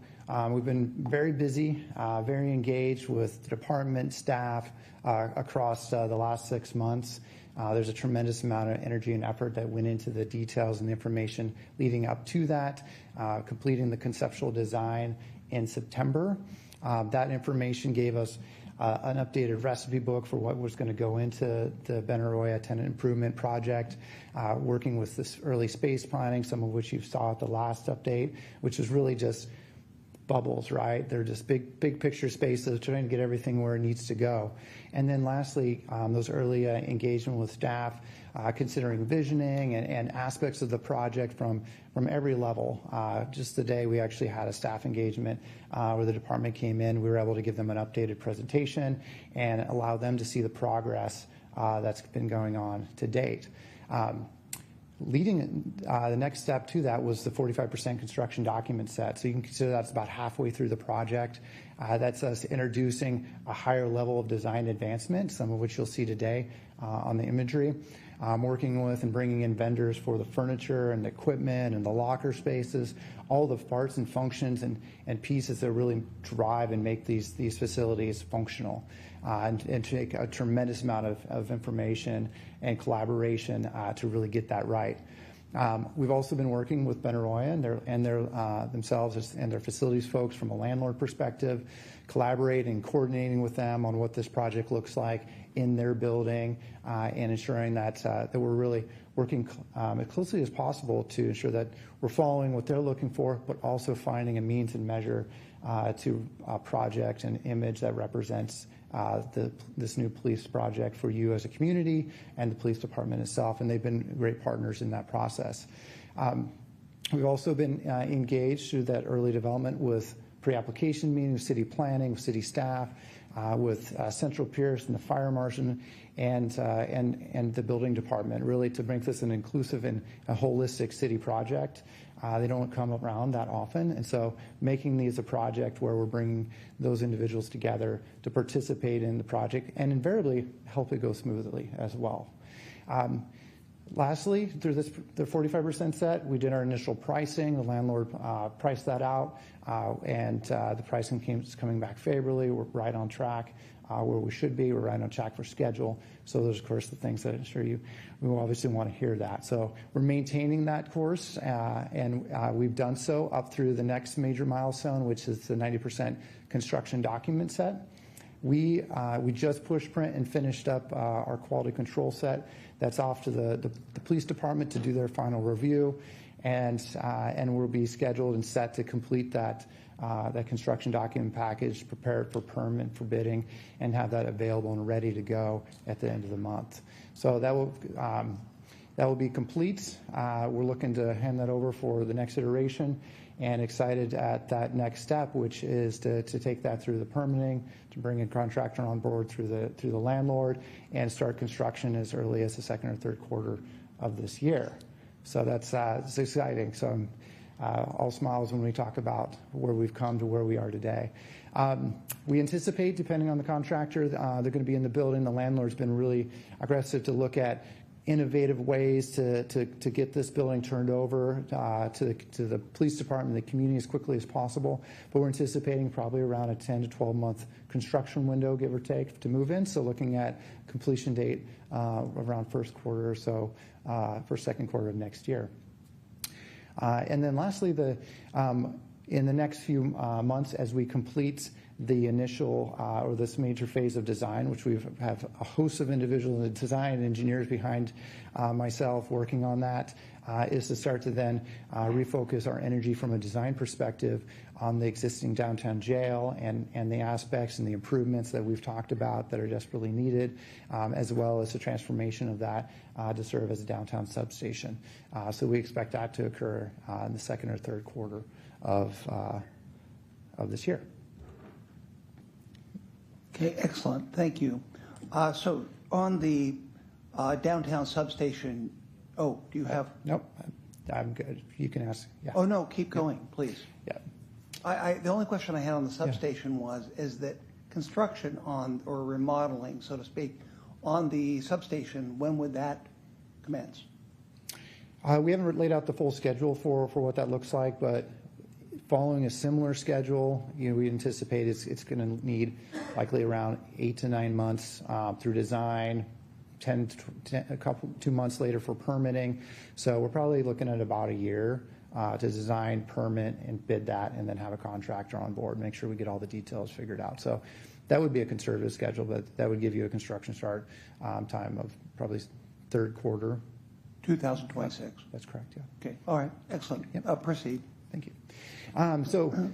we've been very busy, very engaged with the department staff across the last 6 months. There's a tremendous amount of energy and effort that went into the details and the information leading up to that, completing the conceptual design in September. That information gave us an updated recipe book for what was going to go into the Benaroya tenant improvement project, working with this early space planning, some of which you saw at the last update, which is really just bubbles, right? They're just big picture spaces, trying to get everything where it needs to go. And then lastly, those early engagement with staff, considering visioning and aspects of the project from every level. Just today, we actually had a staff engagement where the department came in. We were able to give them an updated presentation and allow them to see the progress that's been going on to date. Leading the next step to that was the 45% construction document set. So you can consider that's about halfway through the project. That's us introducing a higher level of design advancement, some of which you'll see today on the imagery. Working with and bringing in vendors for the furniture and the equipment and the locker spaces, all the parts and functions and pieces that really drive and make these facilities functional. And take a tremendous amount of information and collaboration to really get that right. We've also been working with Benaroya and their themselves and their facilities folks from a landlord perspective, collaborating and coordinating with them on what this project looks like in their building, and ensuring that we're really working as closely as possible to ensure that we're following what they're looking for, but also finding a means and measure to a project and image that represents this new police project for you as a community and the police department itself, and they've been great partners in that process. We've also been engaged through that early development with pre-application meetings, city planning, city staff, with Central Pierce and the fire marshal and the building department, really to make this an inclusive and a holistic city project. They don't come around that often, and so making these a project where we're bringing those individuals together to participate in the project and invariably help it go smoothly as well. Lastly, through the 45% set, we did our initial pricing. The landlord priced that out, and the pricing is coming back favorably. We're right on track where we should be. We're right on track for schedule. So those, of course, the things that I'm sure we will obviously want to hear that. So we're maintaining that course, and we've done so up through the next major milestone, which is the 90% construction document set. We just push print and finished up our quality control set. That's off to the police department to do their final review. and we'll be scheduled and set to complete that construction document package, prepared for permit, for bidding, and have that available and ready to go at the end of the month. So that will be complete. We're looking to hand that over for the next iteration, and excited at that next step, which is to take that through the permitting, to bring a contractor on board through the landlord, and start construction as early as the second or third quarter of this year. So that's it's exciting. So I'm all smiles when we talk about where we've come to where we are today. We anticipate, depending on the contractor, they're going to be in the building. The landlord's been really aggressive to look at innovative ways to get this building turned over to the police department, the community, as quickly as possible. But we're anticipating probably around a 10 to 12 month construction window, give or take, to move in. So looking at completion date around first quarter or so, first, second quarter of next year. And then lastly, in the next few months, as we complete the initial or this major phase of design, which we have a host of individual design engineers behind myself working on that, is to start to then refocus our energy from a design perspective on the existing downtown jail and the aspects and the improvements that we've talked about that are desperately needed, as well as the transformation of that to serve as a downtown substation. So we expect that to occur in the second or third quarter of this year. Okay, excellent. Thank you. So on the downtown substation, do you have? Nope, I'm good. You can ask. Yeah. Oh, no, keep going, please. Yeah. The only question I had on the substation is that construction on, or remodeling, so to speak, on the substation, when would that commence? We haven't laid out the full schedule for what that looks like, but following a similar schedule, we anticipate it's going to need likely around 8 to 9 months through design, 2 months later for permitting. So we're probably looking at about a year to design, permit, and bid that, and then have a contractor on board, make sure we get all the details figured out. So that would be a conservative schedule, but that would give you a construction start time of probably third quarter. 2026. That's correct, yeah. Okay, all right, excellent. Yep. Proceed. Thank you. So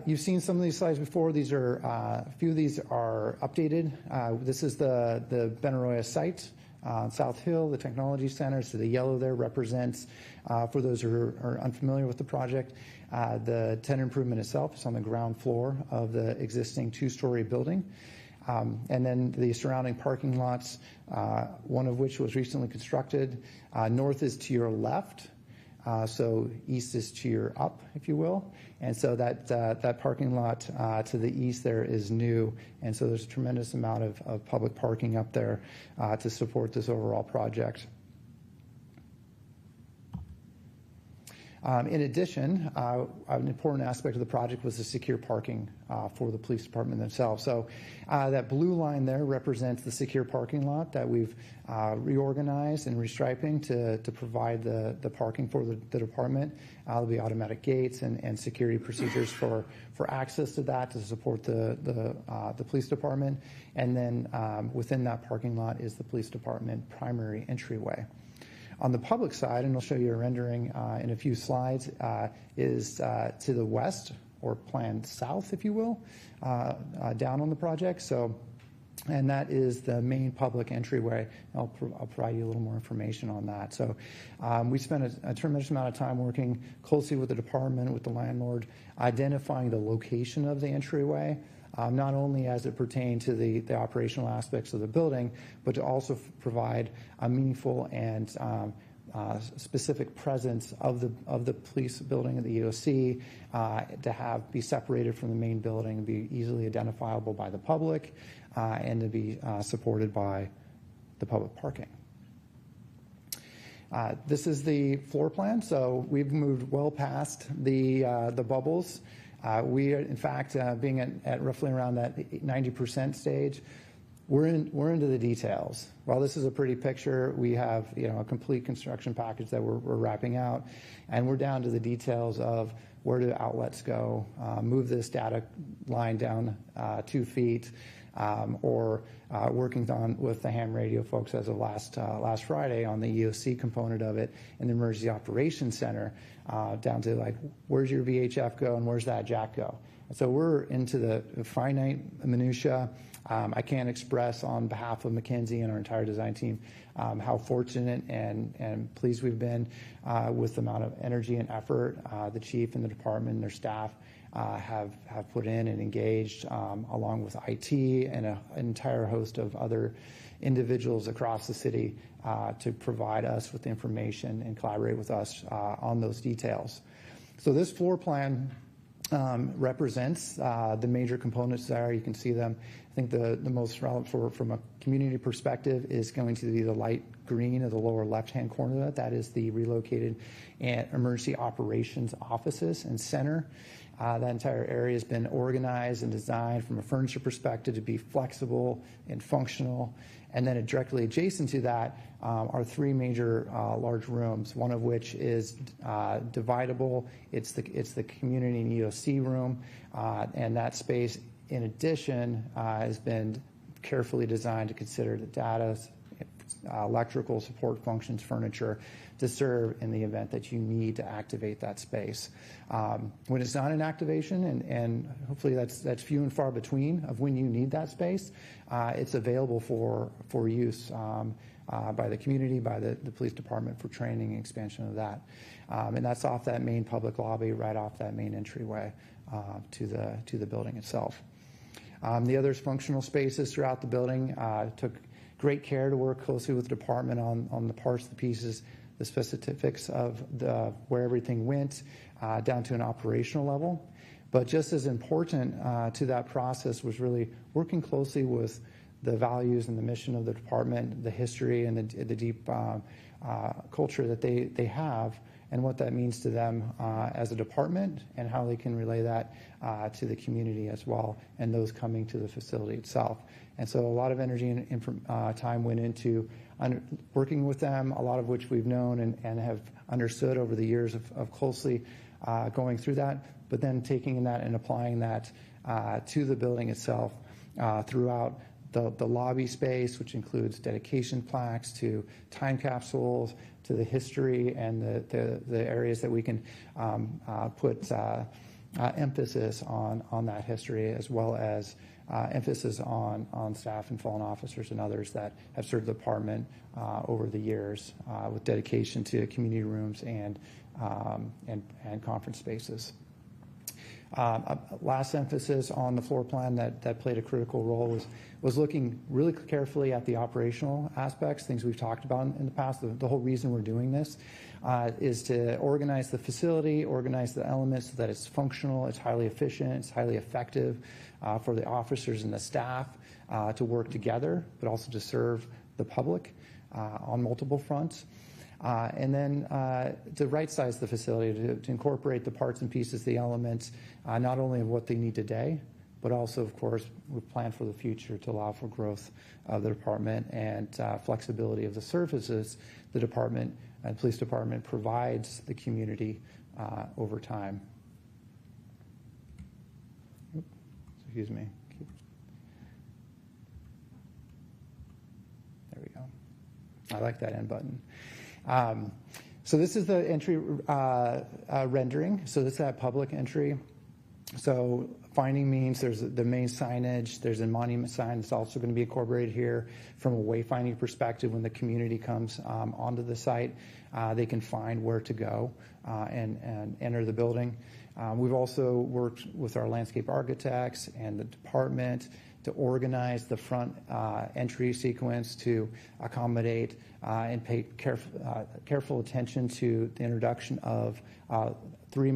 you've seen some of these slides before. These are a few of these are updated. This is the Benaroya site on South Hill, the technology center. So the yellow there represents, for those who are unfamiliar with the project, the tenant improvement itself is on the ground floor of the existing 2-story building. And then the surrounding parking lots, one of which was recently constructed. North is to your left. So east is to your up, if you will. And so that parking lot to the east there is new. And so there's a tremendous amount of public parking up there to support this overall project. In addition, an important aspect of the project was the secure parking for the police department themselves. So that blue line there represents the secure parking lot that we've reorganized and restriping to provide the parking for the department. There'll be automatic gates and security procedures for access to that to support the police department. And then within that parking lot is the police department primary entryway. On the public side, and I'll show you a rendering in a few slides, is to the west, or planned south, if you will, down on the project. So, and that is the main public entryway. I'll provide you a little more information on that. So we spent a tremendous amount of time working closely with the department, with the landlord, identifying the location of the entryway. Not only as it pertained to the operational aspects of the building, but to also provide a meaningful and specific presence of the police building and the EOC to be separated from the main building and be easily identifiable by the public and to be supported by the public parking. This is the floor plan. So we've moved well past the bubbles. We are, in fact, being at roughly around that 90% stage, we're into the details. While this is a pretty picture, we have a complete construction package that we're wrapping out, and we're down to the details of where do outlets go, move this data line down 2 feet, or working with the ham radio folks as of last Friday on the EOC component of it in the Emergency Operations Center, down to like, where's your VHF go and where's that jack go? And so we're into the finite minutia. I can't express on behalf of McKinsey and our entire design team how fortunate and pleased we've been with the amount of energy and effort the chief and the department and their staff have put in and engaged, along with IT and an entire host of other individuals across the city to provide us with information and collaborate with us on those details. So this floor plan represents the major components there. You can see them. I think the most relevant from a community perspective is going to be the light green of the lower left-hand corner of that. That is the relocated emergency operations offices and center. That entire area has been organized and designed from a furniture perspective to be flexible and functional. And then directly adjacent to that are three major large rooms, one of which is dividable. It's the community and EOC room, and that space, in addition, has been carefully designed to consider the data, electrical support functions, furniture, to serve in the event that you need to activate that space. When it's not in activation, and hopefully that's few and far between of when you need that space, it's available for use by the community, by the police department for training and expansion of that. And that's off that main public lobby, right off that main entryway to the building itself. The other functional spaces throughout the building took great care to work closely with the department on the parts, the pieces, the specifics of where everything went, down to an operational level. But just as important to that process was really working closely with the values and the mission of the department, the history and the deep culture that they have, and what that means to them as a department, and how they can relay that to the community as well, and those coming to the facility itself. And so a lot of energy and time went into working with them, a lot of which we've known and have understood over the years of closely going through that, but then taking that and applying that to the building itself throughout the lobby space, which includes dedication plaques, to time capsules, to the history and the areas that we can put emphasis on that history, as well as emphasis on staff and fallen officers and others that have served the department over the years, with dedication to community rooms and conference spaces. Last emphasis on the floor plan that played a critical role was looking really carefully at the operational aspects, things we've talked about in the past. The whole reason we're doing this is to organize the facility, organize the elements so that it's functional, it's highly efficient, it's highly effective for the officers and the staff to work together, but also to serve the public on multiple fronts. And then to right-size the facility, to incorporate the parts and pieces, the elements, not only of what they need today, but also, of course, we plan for the future to allow for growth of the department and flexibility of the services the department and police department provides the community over time. Oops, excuse me. There we go. I like that end button. So this is the entry rendering. So this is that public entry. So finding means there's the main signage, there's a monument sign that's also going to be incorporated here from a wayfinding perspective. When the community comes onto the site, they can find where to go and enter the building. We've also worked with our landscape architects and the department to organize the front entry sequence to accommodate and pay careful attention to the introduction of 3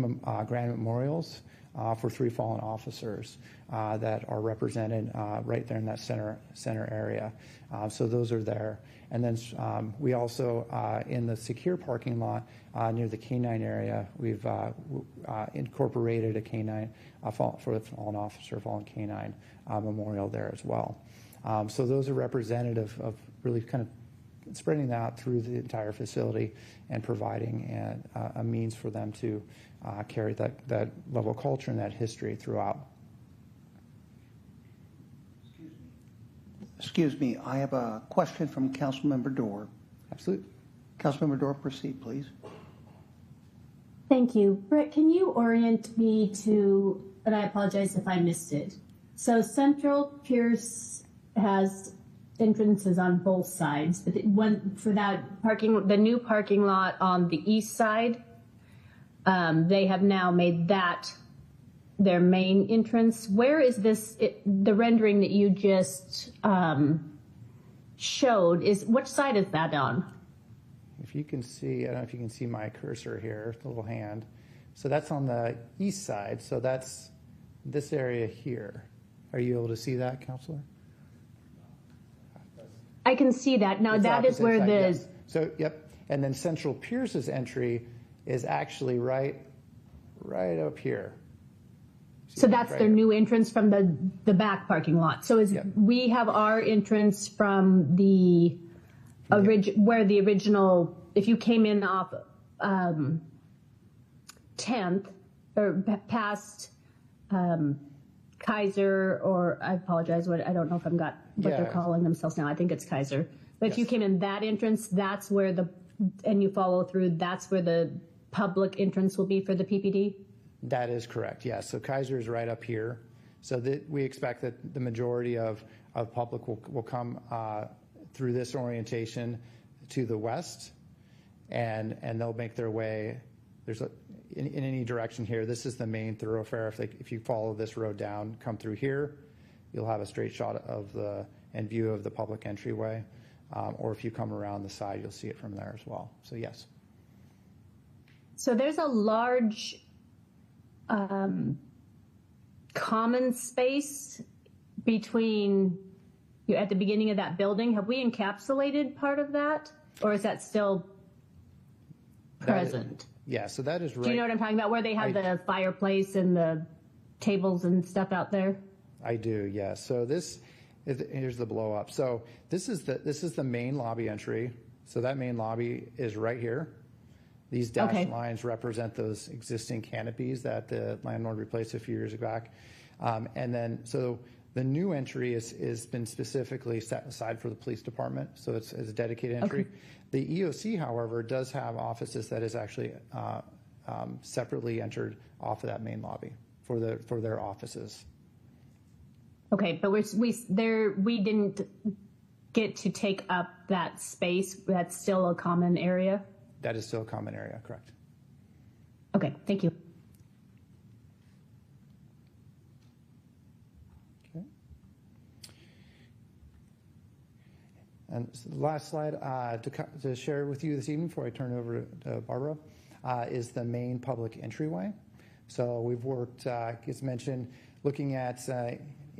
grand memorials for 3 fallen officers that are represented right there in that center area. So those are there. And then we also, in the secure parking lot near the K-9 area, we've incorporated a K-9 for the fallen officer, fallen K-9 memorial there as well. So those are representative of really kind of spreading that out through the entire facility and providing a means for them to carry that level of culture and that history throughout. Excuse me. Excuse me, I have a question from Councilmember Dorr. Absolutely. Councilmember Dorr, proceed, please. Thank you. Brett, can you orient me to, and I apologize if I missed it. So Central Pierce has entrances on both sides, but for that parking, the new parking lot on the east side, they have now made that their main entrance. Where is this, the rendering that you just showed, which side is that on? If you can see, I don't know if you can see my cursor here, the little hand. So that's on the east side. So that's this area here. Are you able to see that, Counselor? I can see that. Now that is where side, the... yes. So, yep. And then Central Pierce's entry is actually right up here. So that's their new entrance from the back parking lot. So we have our entrance from the where the original, if you came in off 10th or past Kaiser, or I apologize, I don't know if I've got what they're calling themselves now. I think it's Kaiser. But if you came in that entrance, that's where and you follow through, that's where the public entrance will be for the PPD? That is correct, yes. So Kaiser is right up here. So we expect that the majority of public will come through this orientation to the west, and they'll make their way. In any direction here. This is the main thoroughfare. If you follow this road down, come through here, you'll have a straight shot and view of the public entryway. Or if you come around the side, you'll see it from there as well. So yes. So there's a large common space between at the beginning of that building. Have we encapsulated part of that, or is that still present? Yeah, so that is right. Do you know what I'm talking about, where they have the fireplace and the tables and stuff out there? I do, yeah. So here's the blow up. So this is the main lobby entry. So that main lobby is right here. These dashed lines represent those existing canopies that the landlord replaced a few years back. And then, so the new entry has been specifically set aside for the police department. So it's a dedicated entry. Okay. The EOC, however, does have offices that is actually separately entered off of that main lobby for their offices. Okay, but we didn't get to take up that space. That's still a common area? That is still a common area, correct. Okay, thank you. Okay. And so the last slide to share with you this evening before I turn it over to Barbara is the main public entryway. So we've worked, as mentioned, looking at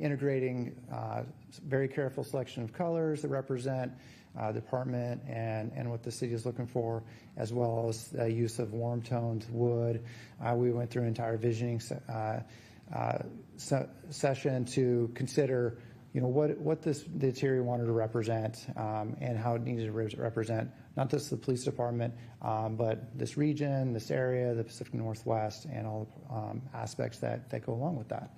integrating very careful selection of colors that represent the department and what the city is looking for, as well as the use of warm toned wood. We went through an entire visioning session to consider, what the interior wanted to represent and how it needed to represent not just the police department, but this region, this area, the Pacific Northwest, and all the aspects that go along with that.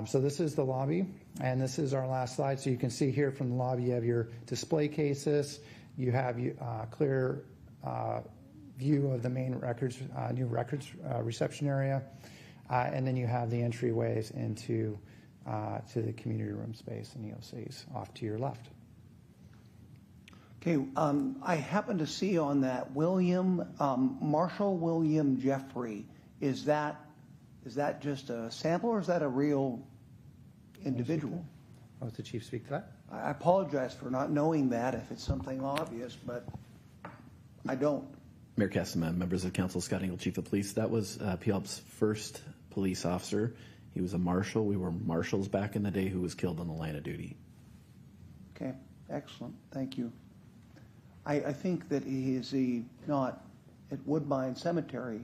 So this is the lobby, and this is our last slide. So you can see here from the lobby, you have your display cases, you have clear view of the main new records reception area, and then you have the entryways into to the community room space and EOCs off to your left. Okay, I happen to see on that Marshall William Jeffrey. Is that just a sample, or is that a real individual? Oh, the chief speak to that? I apologize for not knowing that if it's something obvious, but I don't. Mayor Kastema, members of council, Scott Engel, Chief of Police. That was Puyallup's first police officer. He was a marshal. We were marshals back in the day, who was killed on the line of duty. Okay, excellent. Thank you. I think that he is not at Woodbine Cemetery.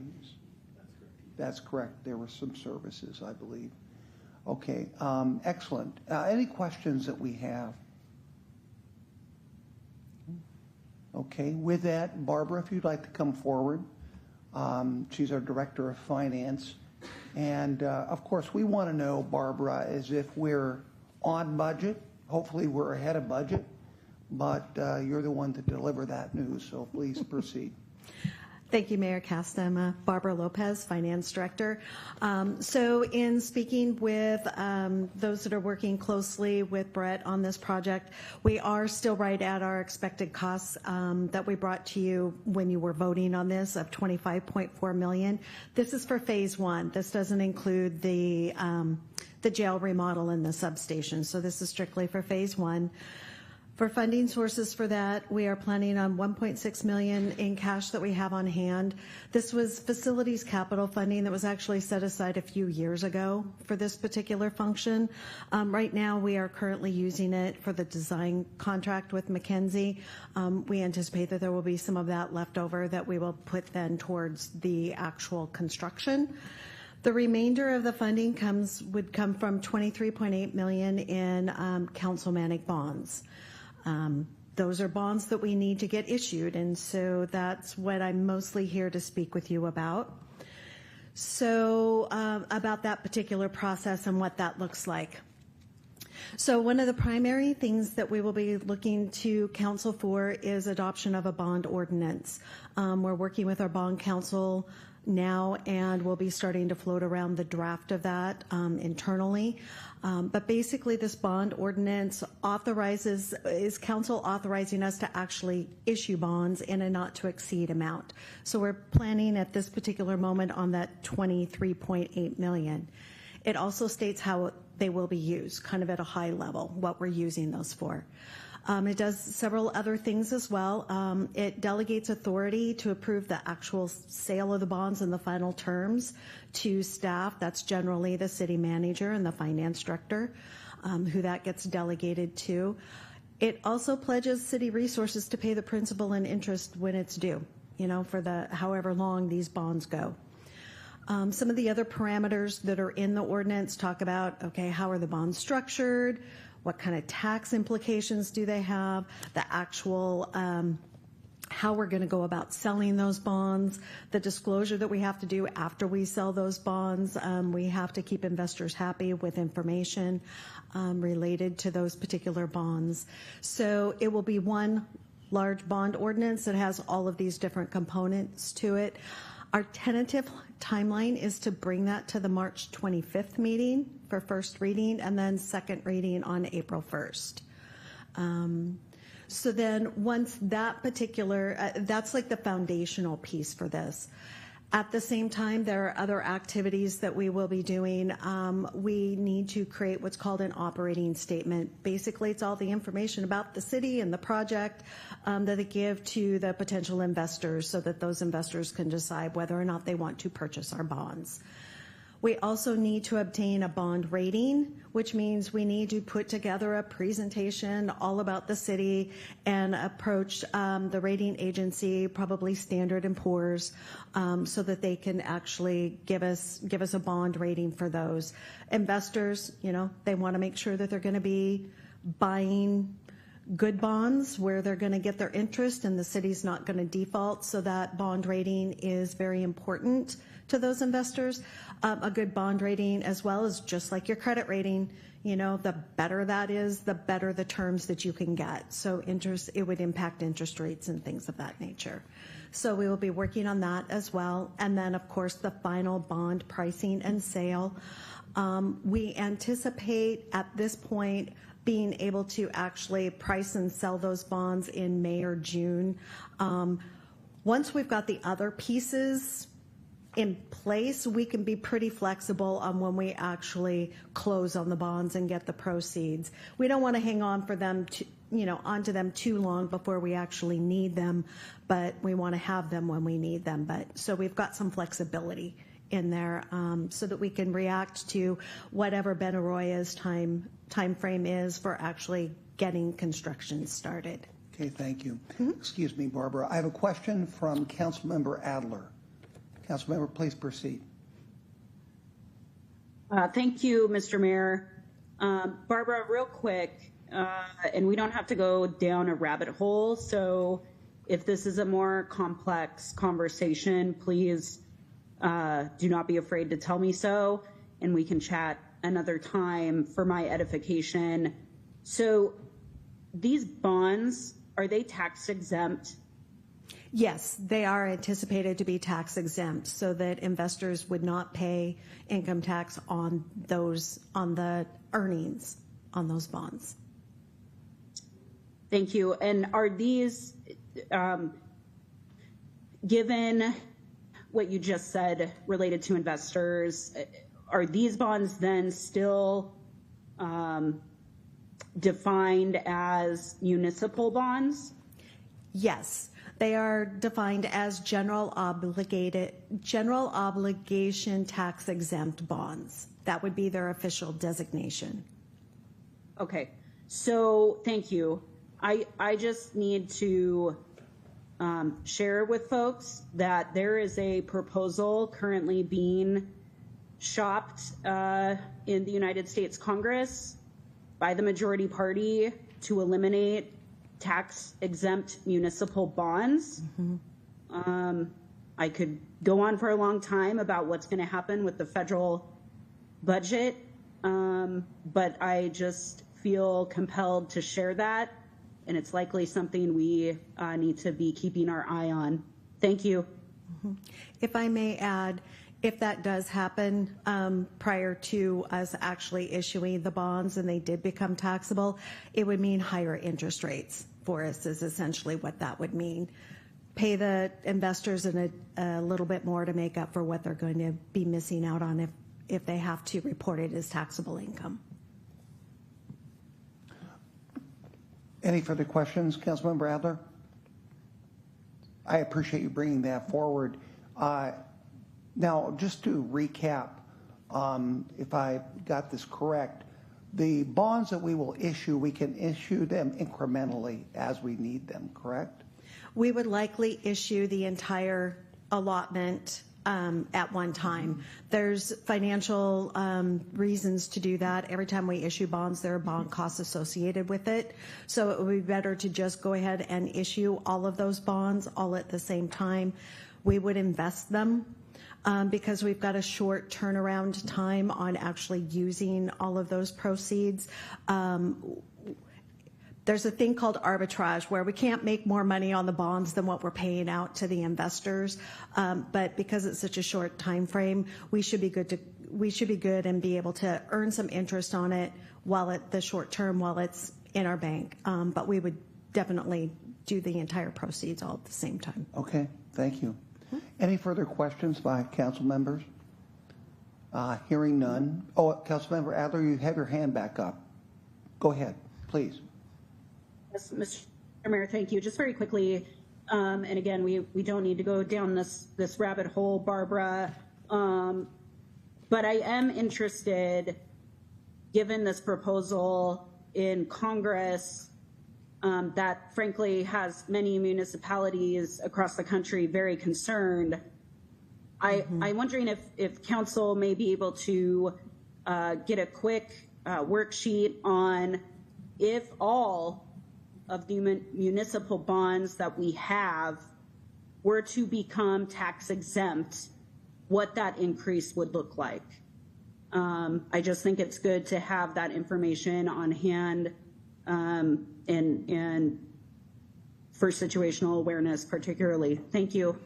That's correct. There were some services, I believe. Okay, excellent. Any questions that we have? Okay, with that, Barbara, if you'd like to come forward. She's our Director of Finance. And of course, we want to know, Barbara, is if we're on budget hopefully we're ahead of budget, but you're the one to deliver that news, so please proceed. Thank you, Mayor Casta. I'm Barbara Lopez, Finance Director. So in speaking with those that are working closely with Brett on this project, we are still right at our expected costs that we brought to you when you were voting on this of $25.4 million. This is for phase one. This doesn't include the jail remodel and the substation. So this is strictly for phase one. For funding sources for that, we are planning on $1.6 million in cash that we have on hand. This was facilities capital funding that was actually set aside a few years ago for this particular function. Right now, we are currently using it for the design contract with McKinsey. We anticipate that there will be some of that left over that we will put then towards the actual construction. The remainder of the funding would come from $23.8 million in councilmanic bonds. Those are bonds that we need to get issued, and so that's what I'm mostly here to speak with you about. So about that particular process and what that looks like. So one of the primary things that we will be looking to council for is adoption of a bond ordinance. We're working with our bond council now, and we'll be starting to float around the draft of that internally. But basically, this bond ordinance is council authorizing us to actually issue bonds in a not to exceed amount. So we're planning at this particular moment on that $23.8 million. It also states how they will be used, kind of at a high level, what we're using those for. It does several other things as well. It delegates authority to approve the actual sale of the bonds and the final terms to staff. That's generally the city manager and the finance director, who that gets delegated to. It also pledges city resources to pay the principal and interest when it's due, for the however long these bonds go. Some of the other parameters that are in the ordinance talk about, okay, how are the bonds structured? What kind of tax implications do they have? The actual how we're going to go about selling those bonds, the disclosure that we have to do after we sell those bonds. We have to keep investors happy with information related to those particular bonds. So it will be one large bond ordinance that has all of these different components to it. Our tentative timeline is to bring that to the March 25th meeting for first reading, and then second reading on April 1st. So then once that particular, that's like the foundational piece for this. At the same time, there are other activities that we will be doing. We need to create what's called an operating statement. Basically, it's all the information about the city and the project that they give to the potential investors so that those investors can decide whether or not they want to purchase our bonds. We also need to obtain a bond rating, which means we need to put together a presentation all about the city and approach the rating agency, probably Standard & Poor's, so that they can actually give us a bond rating for those. Investors, they want to make sure that they're going to be buying good bonds where they're going to get their interest and the city's not going to default, so that bond rating is very important to those investors. A good bond rating, as well as just like your credit rating, the better that is, the better the terms that you can get. So it would impact interest rates and things of that nature. So we will be working on that as well. And then, of course, the final bond pricing and sale. We anticipate at this point being able to actually price and sell those bonds in May or June. Once we've got the other pieces in place, we can be pretty flexible on when we actually close on the bonds and get the proceeds. We don't want to hang on for them onto them too long before we actually need them, but we want to have them when we need them. But so we've got some flexibility in there so that we can react to whatever Benaroya's time frame is for actually getting construction started. Okay, thank you. Excuse me, Barbara. I have a question from Councilmember Adler. Councilmember, please proceed. Thank you, Mr. Mayor. Barbara, real quick, and we don't have to go down a rabbit hole, so if this is a more complex conversation, please do not be afraid to tell me so, and we can chat another time. For my edification, So these bonds, are they tax exempt? Yes, they are anticipated to be tax exempt so that investors would not pay income tax on the earnings on those bonds. Thank you. And are these, given what you just said related to investors, are these bonds then still defined as municipal bonds? Yes, they are defined as general obligation tax exempt bonds. That would be their official designation. Okay, so thank you. I just need to share with folks that there is a proposal currently being shopped in the United States Congress by the majority party to eliminate tax exempt municipal bonds. I could go on for a long time about what's going to happen with the federal budget, but I just feel compelled to share that, and it's likely something we need to be keeping our eye on. Thank you. If I may add, if that does happen prior to us actually issuing the bonds and they did become taxable, it would mean higher interest rates for us is essentially what that would mean. Pay the investors a little bit more to make up for what they're going to be missing out on if they have to report it as taxable income. Any further questions, Councilmember Adler? I appreciate you bringing that forward. Now, just to recap, if I got this correct, the bonds that we will issue, we can issue them incrementally as we need them, correct? We would likely issue the entire allotment at one time. There's financial reasons to do that. Every time we issue bonds, there are bond costs associated with it. So it would be better to just go ahead and issue all of those bonds all at the same time. We would invest them because we've got a short turnaround time on actually using all of those proceeds. There's a thing called arbitrage where we can't make more money on the bonds than what we're paying out to the investors. But because it's such a short time frame, we should be good and be able to earn some interest on it while the short term while it's in our bank. But we would definitely do the entire proceeds all at the same time. Okay, thank you. Any further questions by council members? Hearing none. Oh, Councilmember Adler, you have your hand back up. Go ahead, please. Yes, Mr. Mayor, thank you. Just very quickly, and again, we don't need to go down this rabbit hole, Barbara, but I am interested, given this proposal in Congress that frankly has many municipalities across the country very concerned. I'm wondering if council may be able to get a quick worksheet on if all of the municipal bonds that we have were to become tax exempt, what that increase would look like. I just think it's good to have that information on hand and for situational awareness particularly. Thank you.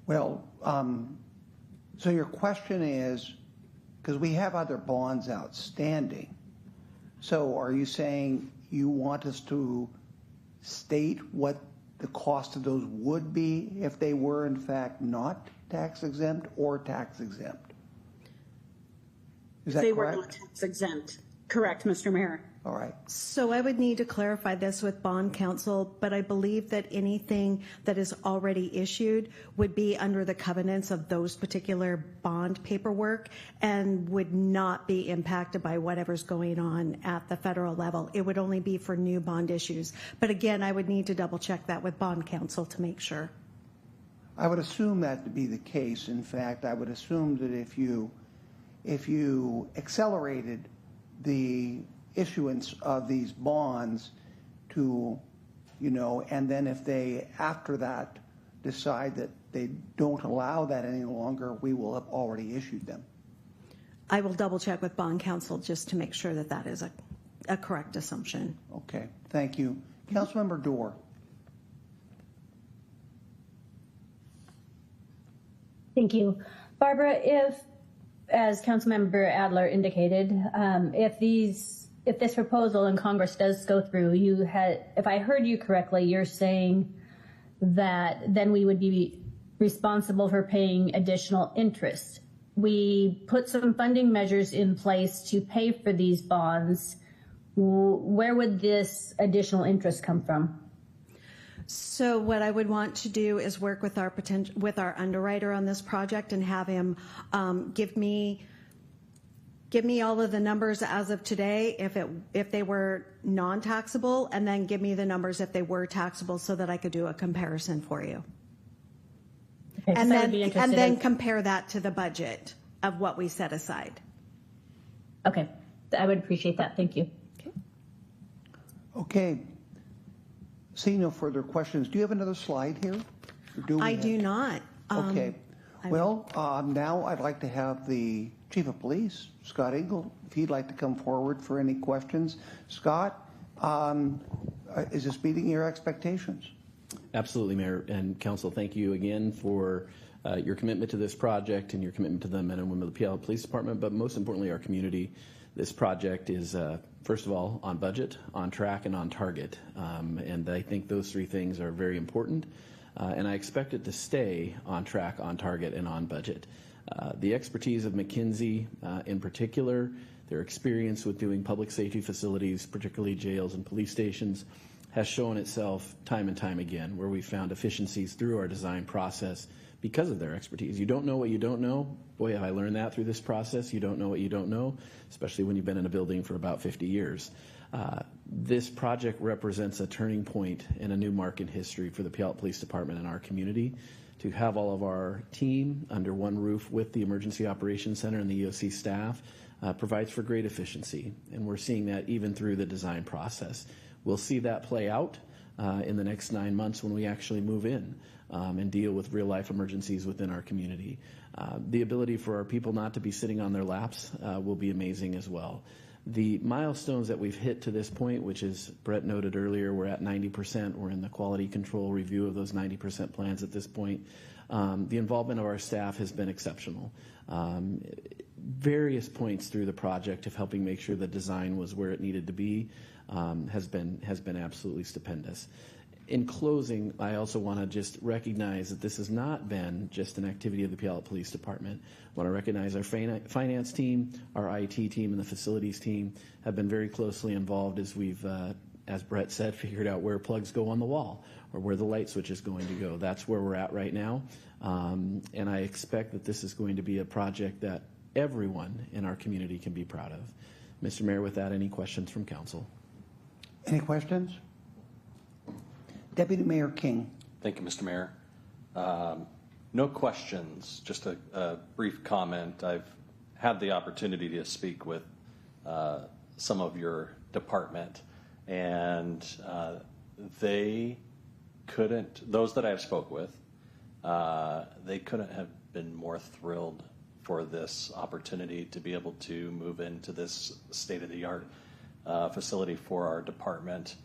Well, so your question is, because we have other bonds outstanding, so are you saying you want us to state what the cost of those would be if they were in fact not tax exempt or tax exempt? Is that correct? They were not tax exempt. Correct, Mr. Mayor. All right. So I would need to clarify this with bond counsel, but I believe that anything that is already issued would be under the covenants of those particular bond paperwork and would not be impacted by whatever's going on at the federal level. It would only be for new bond issues. But again, I would need to double check that with bond counsel to make sure. I would assume that to be the case. In fact, I would assume that if you accelerated the issuance of these bonds to, and then if they, after that, decide that they don't allow that any longer, we will have already issued them. I will double check with bond counsel just to make sure that that is a correct assumption. Okay, thank you. Councilmember Dorr. Thank you. Barbara, if, as Councilmember Adler indicated, if this proposal in Congress does go through, if I heard you correctly, you're saying that then we would be responsible for paying additional interest. We put some funding measures in place to pay for these bonds. Where would this additional interest come from? So what I would want to do is work with our underwriter on this project and have him give me all of the numbers as of today if they were non-taxable, and then give me the numbers if they were taxable so that I could do a comparison for you. Okay, and then compare that to the budget of what we set aside. Okay, I would appreciate that. Thank you. Okay. Seeing no further questions, do you have another slide here? I do not. Okay. Well, now I'd like to have the Chief of Police, Scott Engel, if he'd like to come forward for any questions. Scott, is this meeting your expectations? Absolutely, Mayor and Council. Thank you again for your commitment to this project and your commitment to the men and women of the Puyallup Police Department, but most importantly, our community. This project is, first of all, on budget, on track, and on target. And I think those three things are very important. And I expect it to stay on track, on target, and on budget. The expertise of McKinsey in particular, their experience with doing public safety facilities, particularly jails and police stations, has shown itself time and time again, where we found efficiencies through our design process because of their expertise. You don't know what you don't know. Boy, have I learned that through this process. You don't know what you don't know, especially when you've been in a building for about 50 years. This project represents a turning point and a new mark in history for the Puyallup Police Department and our community. To have all of our team under one roof with the Emergency Operations Center and the EOC staff provides for great efficiency, and we're seeing that even through the design process. We'll see that play out in the next 9 months when we actually move in and deal with real-life emergencies within our community. The ability for our people not to be sitting on their laps will be amazing as well. The milestones that we've hit to this point, which is Brett noted earlier, we're at 90%. We're in the quality control review of those 90% plans at this point. The involvement of our staff has been exceptional. Various points through the project of helping make sure the design was where it needed to be has been absolutely stupendous. In closing, I also want to just recognize that this has not been just an activity of the Puyallup Police Department. I want to recognize our finance team, our IT team, and the facilities team have been very closely involved as we've, as Brett said, figured out where plugs go on the wall or where the light switch is going to go. That's where we're at right now. And I expect that this is going to be a project that everyone in our community can be proud of. Mr. Mayor, with that, any questions from council? Any questions? Deputy Mayor King. Thank you, Mr. Mayor. No questions, just a brief comment. I've had the opportunity to speak with some of your department, and they couldn't, those that I've spoke with, they couldn't have been more thrilled for this opportunity to be able to move into this state-of-the-art facility for our department.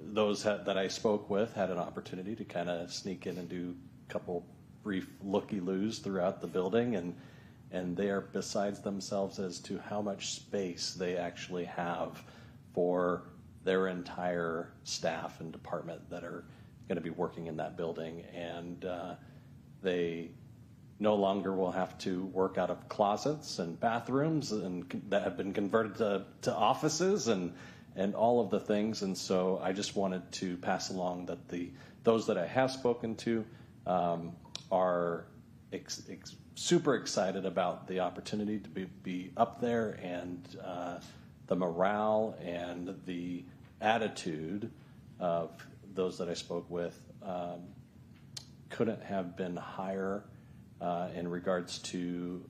Those that I spoke with had an opportunity to kind of sneak in and do a couple brief looky-loos throughout the building, and they are besides themselves as to how much space they actually have for their entire staff and department that are going to be working in that building. And they no longer will have to work out of closets and bathrooms that have been converted to offices and all of the things. And so I just wanted to pass along that those that I have spoken to are super excited about the opportunity to be up there, and the morale and the attitude of those that I spoke with couldn't have been higher in regards to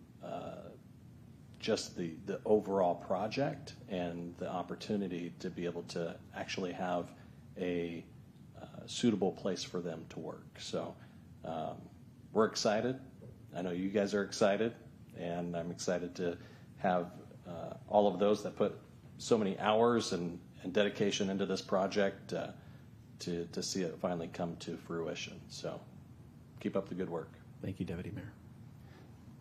just the overall project and the opportunity to be able to actually have a suitable place for them to work. So we're excited. I know you guys are excited, and I'm excited to have all of those that put so many hours and dedication into this project to see it finally come to fruition. So keep up the good work. Thank you, Deputy Mayor.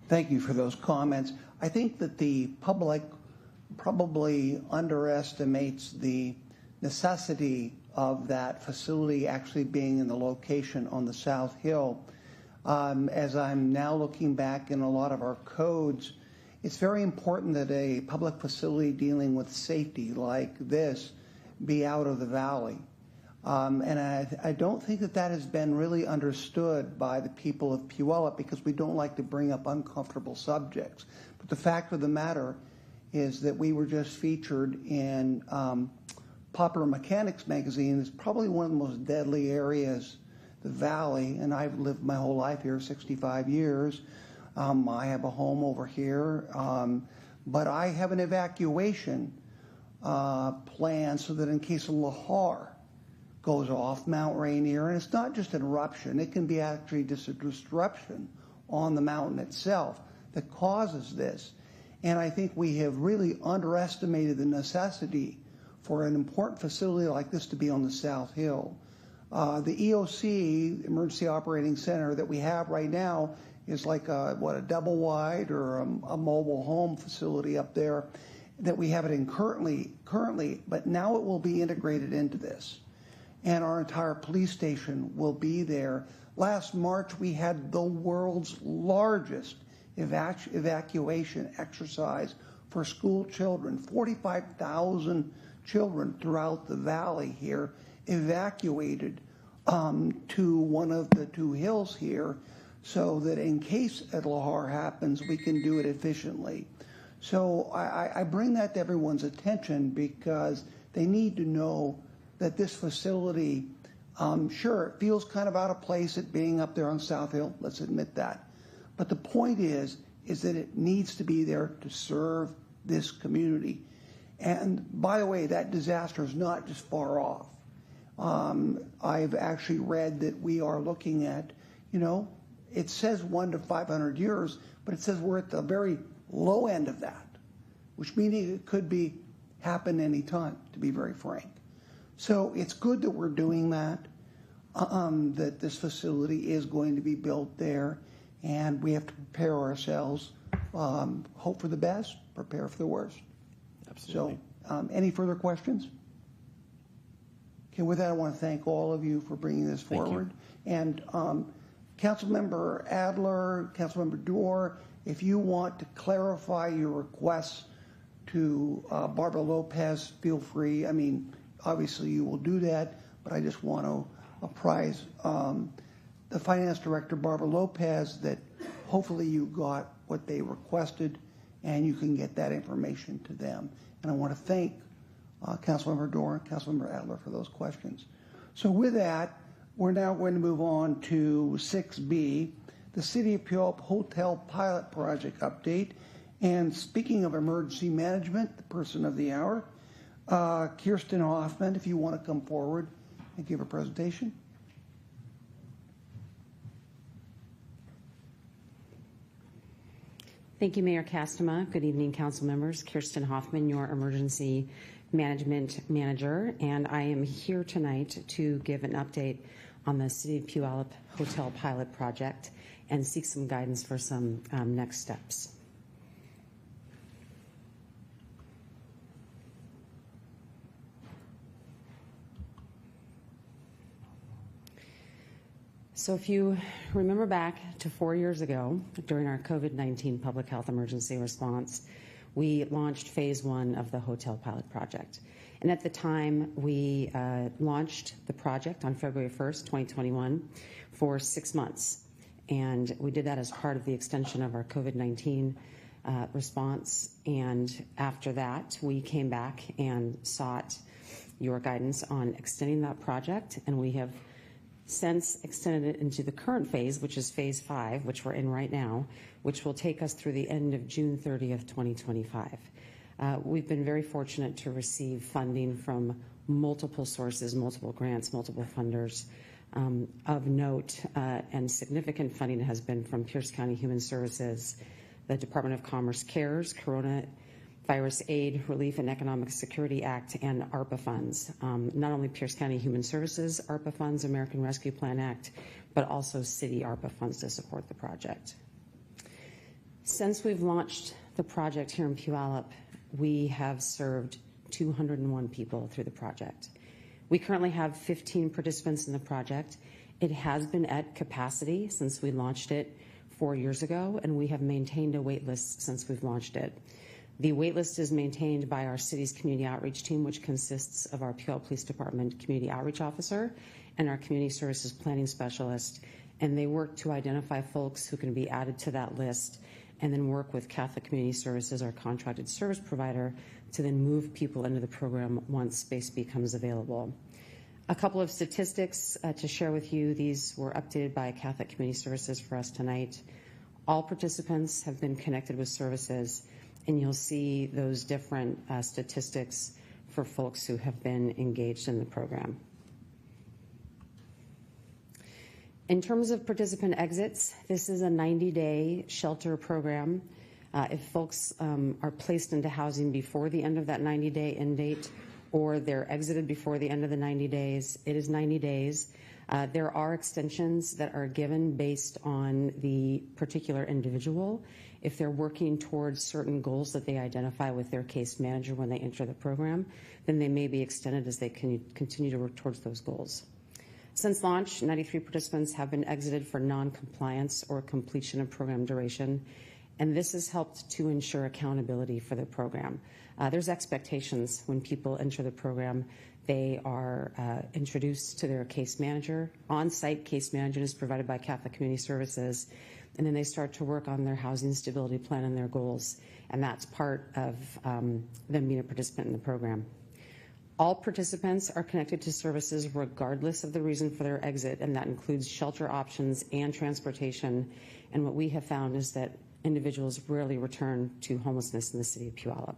Thank you for those comments. I think that the public probably underestimates the necessity of that facility actually being in the location on the South Hill. As I'm now looking back in a lot of our codes, it's very important that a public facility dealing with safety like this be out of the valley. And I don't think that that has been really understood by the people of Puyallup, because we don't like to bring up uncomfortable subjects. But the fact of the matter is that we were just featured in Popular Mechanics magazine. It's probably one of the most deadly areas, the valley, and I've lived my whole life here, 65 years. I have a home over here, but I have an evacuation plan so that in case of Lahar goes off Mount Rainier, and it's not just an eruption, it can be actually just a disruption on the mountain itself that causes this. And I think we have really underestimated the necessity for an important facility like this to be on the South Hill. The EOC, Emergency Operating Center, that we have right now is like a double wide or a mobile home facility up there that we have it in currently, but now it will be integrated into this. And our entire police station will be there. Last March, we had the world's largest evacuation exercise for school children. 45,000 children throughout the valley here evacuated to one of the two hills here, so that in case a Lahar happens, we can do it efficiently. So I bring that to everyone's attention because they need to know that this facility, sure, it feels kind of out of place it being up there on South Hill, let's admit that. But the point is that it needs to be there to serve this community. And by the way, that disaster is not just far off. I've actually read that we are looking at, it says 1 to 500 years, but it says we're at the very low end of that, which means it could happen any time, to be very frank. So it's good that we're doing that, that this facility is going to be built there, and we have to prepare ourselves, hope for the best, prepare for the worst. Absolutely. So any further questions? Okay, with that, I want to thank all of you for bringing this forward. And Councilmember Adler, Councilmember Dorr, if you want to clarify your requests to Barbara Lopez, feel free. I mean, obviously you will do that, but I just want to apprise the Finance Director, Barbara Lopez, that hopefully you got what they requested and you can get that information to them. And I want to thank Councilmember Dorr and Councilmember Adler for those questions. So with that, we're now going to move on to 6B, the City of Puyallup Hotel Pilot Project update. And speaking of emergency management, the person of the hour, Kirsten Hoffman, if you want to come forward and give a presentation. Thank you, Mayor Castema. Good evening, council members. Kirsten Hoffman, your emergency management manager, and I am here tonight to give an update on the City of Puyallup Hotel Pilot Project and seek some guidance for some next steps. So if you remember back to 4 years ago, during our COVID-19 public health emergency response, we launched phase 1 of the hotel pilot project. And at the time, we launched the project on February 1st, 2021 for 6 months. And we did that as part of the extension of our COVID-19 response. And after that, we came back and sought your guidance on extending that project. And we have since extended it into the current phase, which is phase 5, which we're in right now, which will take us through the end of June 30th, 2025. We've been very fortunate to receive funding from multiple sources, multiple grants, multiple funders. Of note and significant funding has been from Pierce County Human Services, the Department of Commerce CARES, Corona Virus Aid, Relief and Economic Security Act, and ARPA funds. Not only Pierce County Human Services ARPA funds, American Rescue Plan Act, but also city ARPA funds to support the project. Since we've launched the project here in Puyallup, we have served 201 people through the project. We currently have 15 participants in the project. It has been at capacity since we launched it 4 years ago, and we have maintained a wait list since we've launched it. The waitlist is maintained by our city's community outreach team, which consists of our Puyallup Police Department community outreach officer and our community services planning specialist. And they work to identify folks who can be added to that list and then work with Catholic Community Services, our contracted service provider, to then move people into the program once space becomes available. A couple of statistics to share with you. These were updated by Catholic Community Services for us tonight. All participants have been connected with services, and you'll see those different statistics for folks who have been engaged in the program. In terms of participant exits, this is a 90-day shelter program. If folks are placed into housing before the end of that 90-day end date, or they're exited before the end of the 90 days, it is 90 days. There are extensions that are given based on the particular individual. If they're working towards certain goals that they identify with their case manager when they enter the program, then they may be extended as they can continue to work towards those goals. Since launch, 93 participants have been exited for non-compliance or completion of program duration, and this has helped to ensure accountability for the program. There's expectations when people enter the program. They are introduced to their case manager. On-site case manager is provided by Catholic Community Services, and then they start to work on their housing stability plan and their goals, and that's part of them being a participant in the program. All participants are connected to services regardless of the reason for their exit, and that includes shelter options and transportation. And what we have found is that individuals rarely return to homelessness in the city of Puyallup.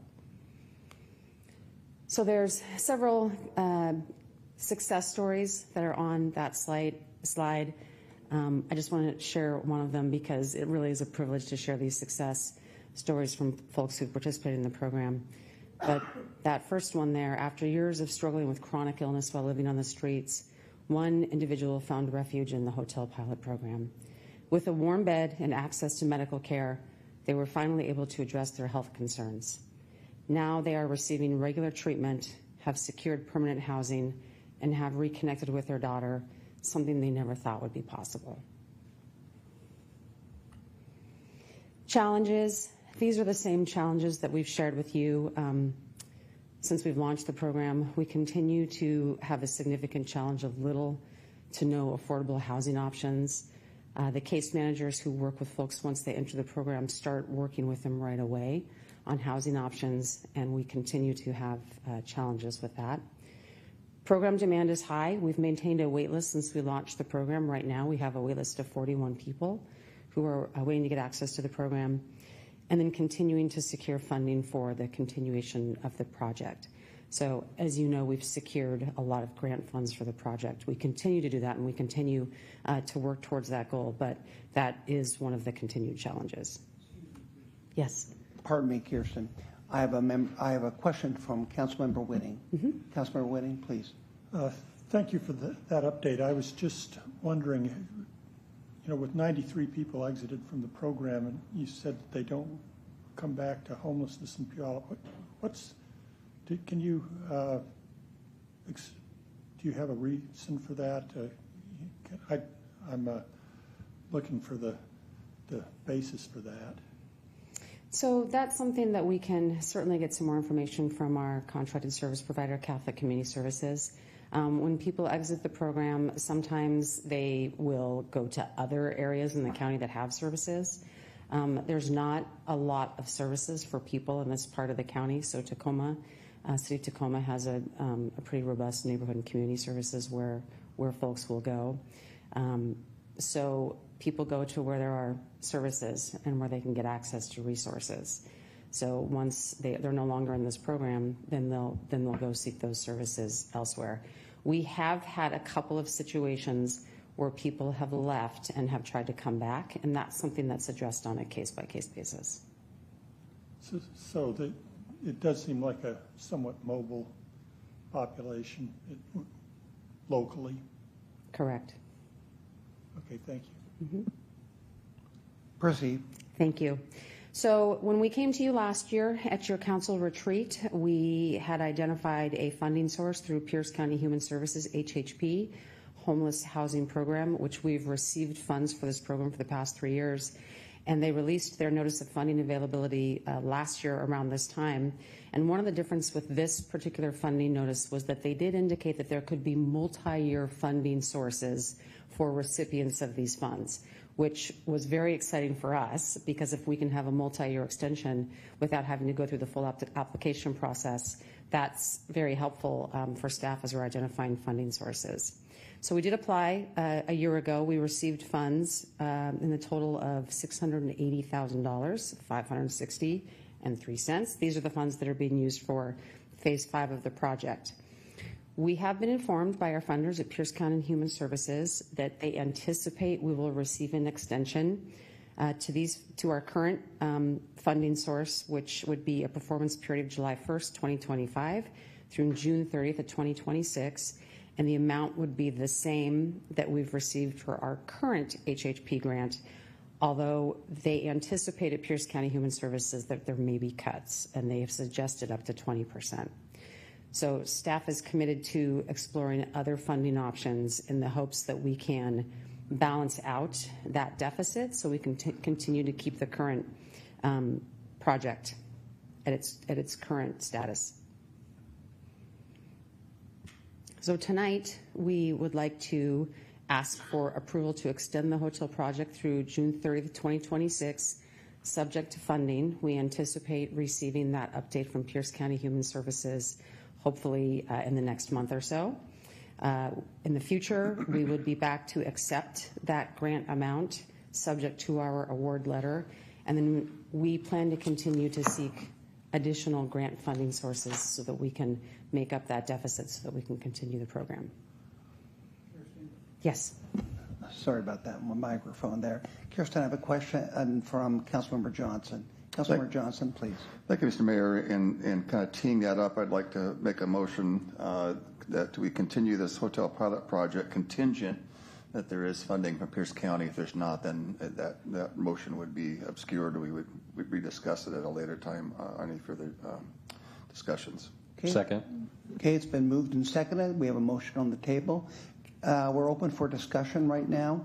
So there's several success stories that are on that slide. I just want to share one of them because it really is a privilege to share these success stories from folks who participated in the program. But that first one there, after years of struggling with chronic illness while living on the streets, one individual found refuge in the Hotel Pilot program. With a warm bed and access to medical care, they were finally able to address their health concerns. Now they are receiving regular treatment, have secured permanent housing, and have reconnected with their daughter, something they never thought would be possible. Challenges. These are the same challenges that we've shared with you since we've launched the program. We continue to have a significant challenge of little to no affordable housing options. The case managers who work with folks once they enter the program start working with them right away on housing options, and we continue to have challenges with that. Program demand is high. We've maintained a wait list since we launched the program. Right now we have a wait list of 41 people who are waiting to get access to the program, and then continuing to secure funding for the continuation of the project. So as you know, we've secured a lot of grant funds for the project. We continue to do that, and we continue to work towards that goal, but that is one of the continued challenges. Yes. Pardon me, Kirsten. I have a question from Councilmember Whitting. Councilmember Whitting, please. Thank you for that update. I was just wondering, you know, with 93 people exited from the program, and you said that they don't come back to homelessness in Puyallup. Do you have a reason for that? I'm looking for the basis for that. So that's something that we can certainly get some more information from our contracted service provider, Catholic Community Services. When people exit the program, sometimes they will go to other areas in the county that have services. There's not a lot of services for people in this part of the county. So City of Tacoma has a pretty robust neighborhood and community services where folks will go. So people go to where there are services and where they can get access to resources. So once they're no longer in this program, then they'll go seek those services elsewhere. We have had a couple of situations where people have left and have tried to come back, and that's something that's addressed on a case-by-case basis. So it does seem like a somewhat mobile population locally. Correct. Okay, thank you. Proceed. Thank you. So when we came to you last year at your council retreat, we had identified a funding source through Pierce County Human Services, HHP, Homeless Housing Program, which we've received funds for this program for the past 3 years. And they released their notice of funding availability last year around this time. And one of the differences with this particular funding notice was that they did indicate that there could be multi-year funding sources for recipients of these funds, which was very exciting for us, because if we can have a multi-year extension without having to go through the full application process, that's very helpful for staff as we're identifying funding sources. So we did apply a year ago. We received funds in the total of $680,000, $560.03. These are the funds that are being used for phase 5 of the project. We have been informed by our funders at Pierce County Human Services that they anticipate we will receive an extension to our current funding source, which would be a performance period of July 1st, 2025 through June 30th of 2026. And the amount would be the same that we've received for our current HHP grant, although they anticipate at Pierce County Human Services that there may be cuts, and they have suggested up to 20%. So staff is committed to exploring other funding options in the hopes that we can balance out that deficit so we can continue to keep the current project at its current status. So tonight, we would like to ask for approval to extend the hotel project through June 30th, 2026, subject to funding. We anticipate receiving that update from Pierce County Human Services hopefully in the next month or so. In the future, we would be back to accept that grant amount subject to our award letter, and then we plan to continue to seek additional grant funding sources so that we can make up that deficit so that we can continue the program. Yes. Sorry about that, my microphone there. Kirsten, I have a question from Councilmember Johnson. Councilmember Johnson, please. Thank you, Mr. Mayor. And kind of teeing that up, I'd like to make a motion that we continue this hotel pilot project contingent that there is funding from Pierce County. If there's not, then that motion would be obscured. We'd rediscuss it at a later time on any further discussions. Okay. Second. Okay, it's been moved and seconded. We have a motion on the table. We're open for discussion right now.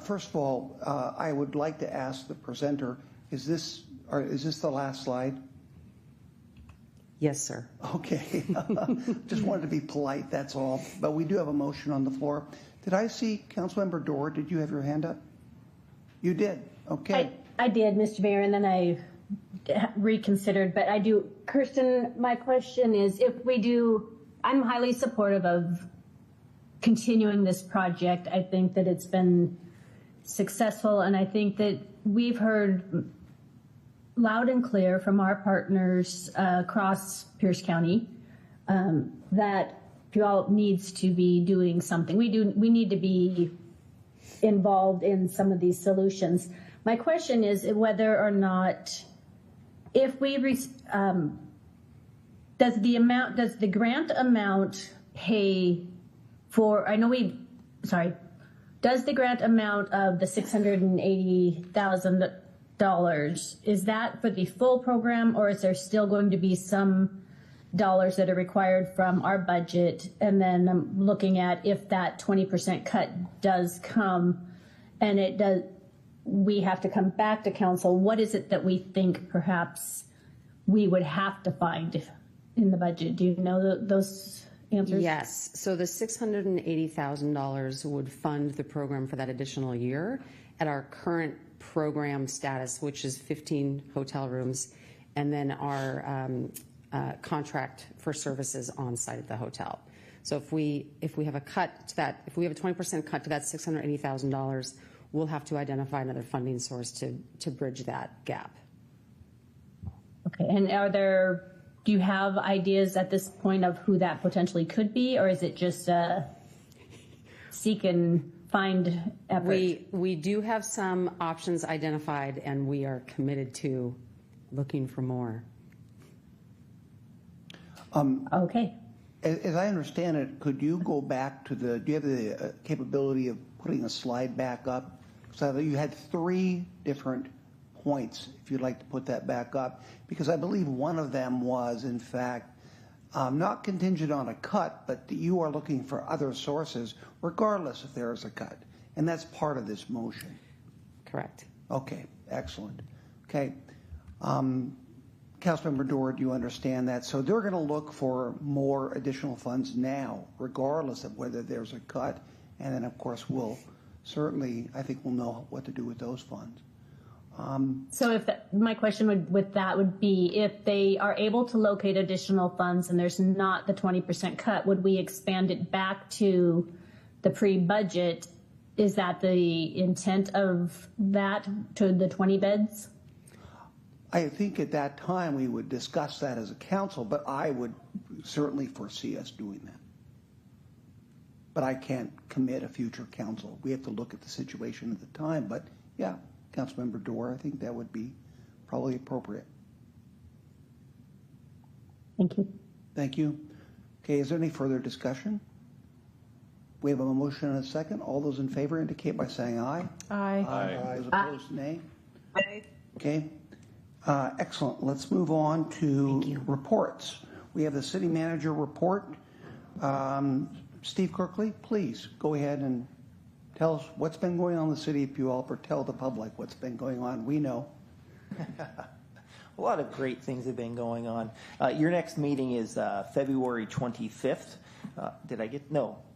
First of all, I would like to ask the presenter, is this the last slide? Yes, sir. Okay. Just wanted to be polite, that's all. But we do have a motion on the floor. Did I see Councilmember Dorr? Did you have your hand up? You did. Okay. I did, Mr. Mayor, and then I reconsidered, but I do. Kirsten, my question is, if we do, I'm highly supportive of continuing this project. I think that it's been successful, and I think that we've heard loud and clear from our partners across Pierce County that Puyallup needs to be doing something. We need to be involved in some of these solutions. My question is whether or not, if we does the grant amount pay for? Does the grant amount of the $680,000, is that for the full program, or is there still going to be some dollars that are required from our budget? And then I'm looking at if that 20% cut does come, and it does, we have to come back to council. What is it that we think perhaps we would have to find in the budget? Do you know those answers? Yes. So the $680,000 would fund the program for that additional year at our current program status, which is 15 hotel rooms, and then our contract for services on site at the hotel. So if we have a cut to that, if we have a 20% cut to that $680,000, we'll have to identify another funding source to bridge that gap. Okay. And do you have ideas at this point of who that potentially could be, or is it just seek and find effort? We do have some options identified, and we are committed to looking for more. Okay. As I understand it, could you go back to do you have the capability of putting a slide back up? So that you had 3 different points, if you'd like to put that back up, because I believe one of them was, in fact, not contingent on a cut, but that you are looking for other sources, regardless if there is a cut. And that's part of this motion. Correct. Okay, excellent. Okay. Councilmember Dorr, do you understand that? So they're going to look for more additional funds now, regardless of whether there's a cut. And then, of course, I think we'll know what to do with those funds. So my question would be, if they are able to locate additional funds and there's not the 20% cut, would we expand it back to the pre-budget? Is that the intent of that, to the 20 beds? I think at that time we would discuss that as a council, but I would certainly foresee us doing that. But I can't commit a future council. We have to look at the situation at the time. But yeah, Councilmember Dorr, I think that would be probably appropriate. Thank you. Thank you. Okay, is there any further discussion? We have a motion and a second. All those in favor indicate by saying aye. Aye. Aye. Those opposed, nay. Aye. Okay. Excellent. Let's move on to reports. We have the city manager report. Steve Kirkley, please go ahead and tell us what's been going on in the city of Puyallup, or tell the public what's been going on. We know. A lot of great things have been going on. Your next meeting is February 25th.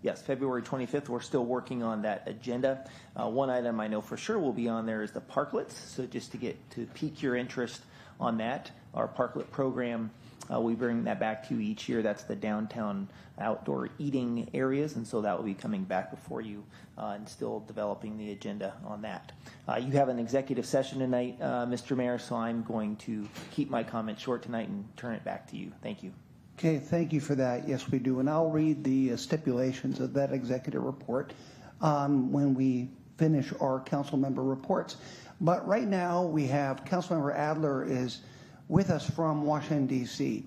Yes, February 25th. We're still working on that agenda. One item I know for sure will be on there is the parklets. So just to pique your interest on that, our parklet program, we bring that back to you each year. That's the downtown outdoor eating areas, and so that will be coming back before you and still developing the agenda on that. You have an executive session tonight, Mr. Mayor, so I'm going to keep my comments short tonight and turn it back to you. Thank you. Okay, thank you for that. Yes, we do. And I'll read the stipulations of that executive report when we finish our council member reports. But right now we have Councilmember Adler is with us from Washington, D.C.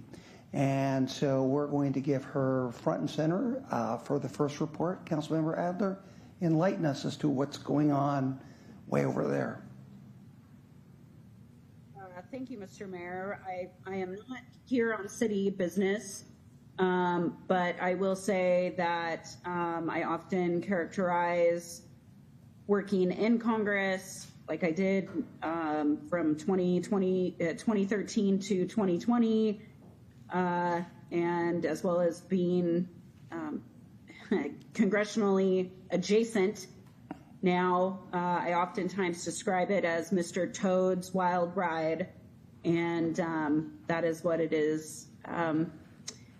And so we're going to give her front and center for the first report. Councilmember Adler, enlighten us as to what's going on way over there. Thank you, Mr. Mayor. I am not here on city business, but I will say that I often characterize working in Congress like I did from 2013 to 2020, and as well as being congressionally adjacent. Now, I oftentimes describe it as Mr. Toad's Wild Ride, and that is what it is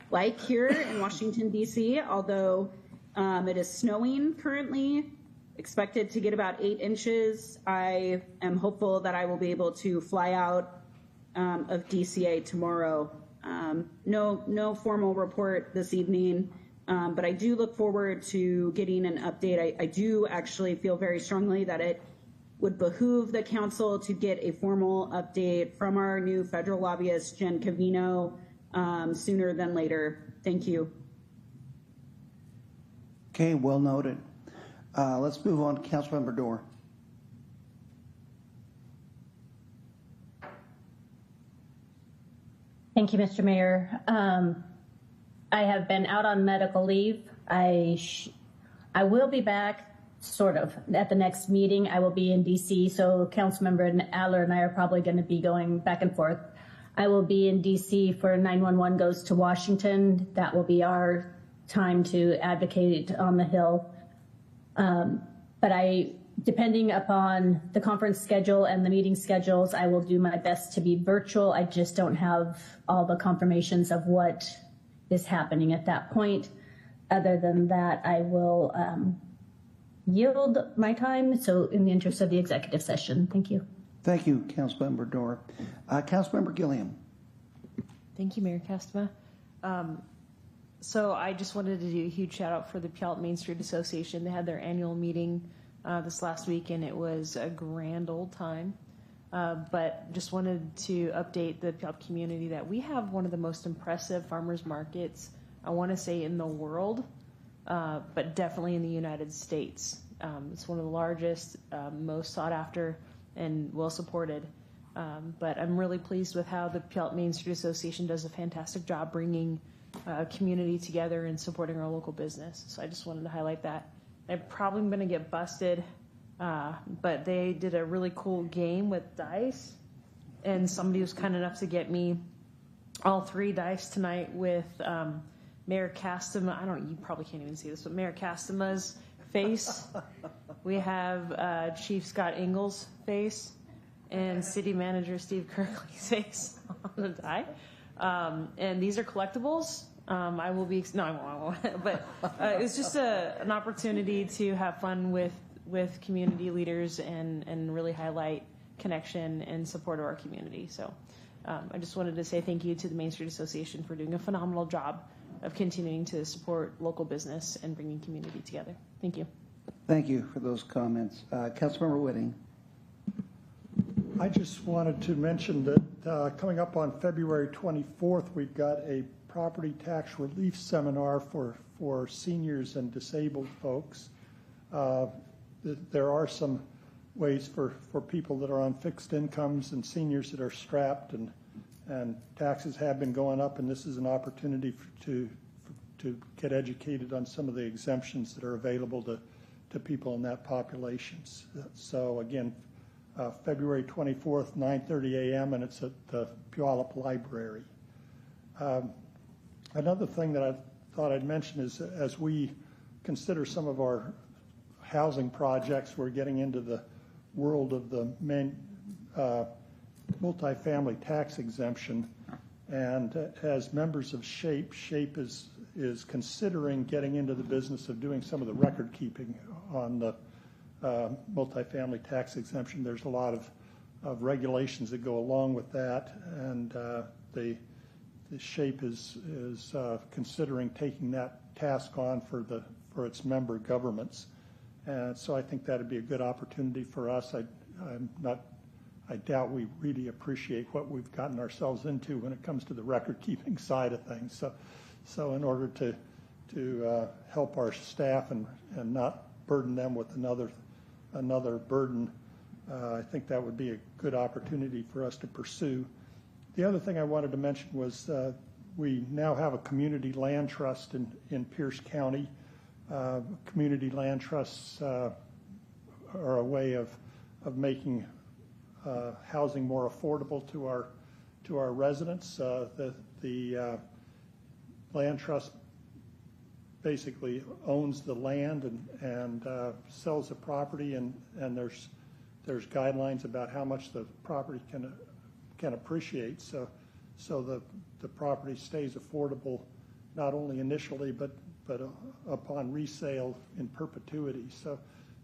like here in Washington, D.C., although it is snowing currently, expected to get about 8 inches. I am hopeful that I will be able to fly out of DCA tomorrow. No formal report this evening. But I do look forward to getting an update. I do actually feel very strongly that it would behoove the council to get a formal update from our new federal lobbyist, Jen Covino, sooner than later. Thank you. Okay, well noted. Let's move on to Councilmember Dorr. Thank you, Mr. Mayor. I have been out on medical leave. I will be back, sort of, at the next meeting. I will be in D.C., so Councilmember Adler and I are probably going to be going back and forth. I will be in D.C. for 911 goes to Washington. That will be our time to advocate on the Hill. But depending upon the conference schedule and the meeting schedules, I will do my best to be virtual. I just don't have all the confirmations of what is happening at that point. Other than that, I will yield my time. So in the interest of the executive session, thank you. Thank you, Councilmember Dorr. Councilmember Gilliam. Thank you, Mayor Castema. So I just wanted to do a huge shout out for the Puyallup Main Street Association. They had their annual meeting this last week, and it was a grand old time. But just wanted to update the Puyallup community that we have one of the most impressive farmers markets, I want to say in the world, but definitely in the United States. It's one of the largest, most sought after, and well supported. But I'm really pleased with how the Puyallup Main Street Association does a fantastic job bringing community together and supporting our local business. So I just wanted to highlight that. I'm probably going to get busted, but they did a really cool game with dice, and somebody was kind enough to get me all 3 dice tonight with Mayor Castema. You probably can't even see this, but Mayor Castema's face. We have Chief Scott Ingles' face and City Manager Steve Kirkley's face on the die. And these are collectibles. I will be, no, I won't. But it's just an opportunity to have fun with community leaders and really highlight connection and support of our community. So I just wanted to say thank you to the Main Street Association for doing a phenomenal job of continuing to support local business and bringing community together. Thank you. Thank you for those comments. Councilmember Whitting. I just wanted to mention that coming up on February 24th, we've got a property tax relief seminar for seniors and disabled folks. There are some ways for people that are on fixed incomes and seniors that are strapped, and taxes have been going up, and this is an opportunity to get educated on some of the exemptions that are available to people in that population. So again, February 24th, 9:30 a.m., and it's at the Puyallup Library. Another thing that I thought I'd mention is as we consider some of our housing projects, we're getting into the world of the multifamily tax exemption. And as members of SHAPE, SHAPE is considering getting into the business of doing some of the record keeping on the multifamily tax exemption. There's a lot of regulations that go along with that, and the SHAPE is considering taking that task on for its member governments. And so I think that'd be a good opportunity for us. I doubt we really appreciate what we've gotten ourselves into when it comes to the record keeping side of things. So in order to help our staff and not burden them with another burden, I think that would be a good opportunity for us to pursue. The other thing I wanted to mention was we now have a community land trust in Pierce County. Community land trusts are a way of making housing more affordable to our residents. The land trust basically owns the land and sells the property, and there's guidelines about how much the property can appreciate. So the property stays affordable not only initially but upon resale in perpetuity.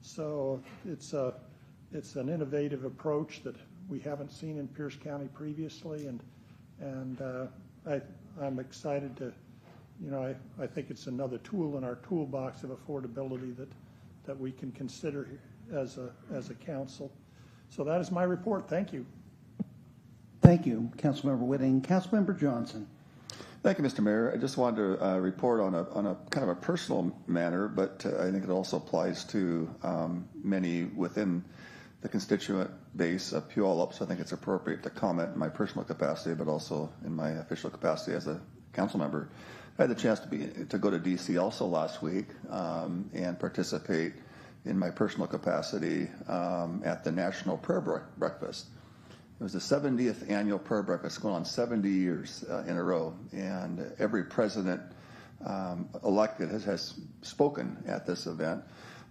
So it's an innovative approach that we haven't seen in Pierce County previously, and I'm excited to. I think it's another tool in our toolbox of affordability that we can consider as a council. So that is my report. Thank you. Thank you, Councilmember Whitting. Councilmember Johnson. Thank you, Mr. Mayor. I just wanted to report on a kind of a personal manner, but I think it also applies to many within the constituent base of Puyallup, so I think it's appropriate to comment in my personal capacity, but also in my official capacity as a council member. I had the chance to go to D.C. also last week and participate in my personal capacity at the National Prayer Breakfast. It was the 70th annual prayer breakfast, going on 70 years in a row, and every president elected has spoken at this event.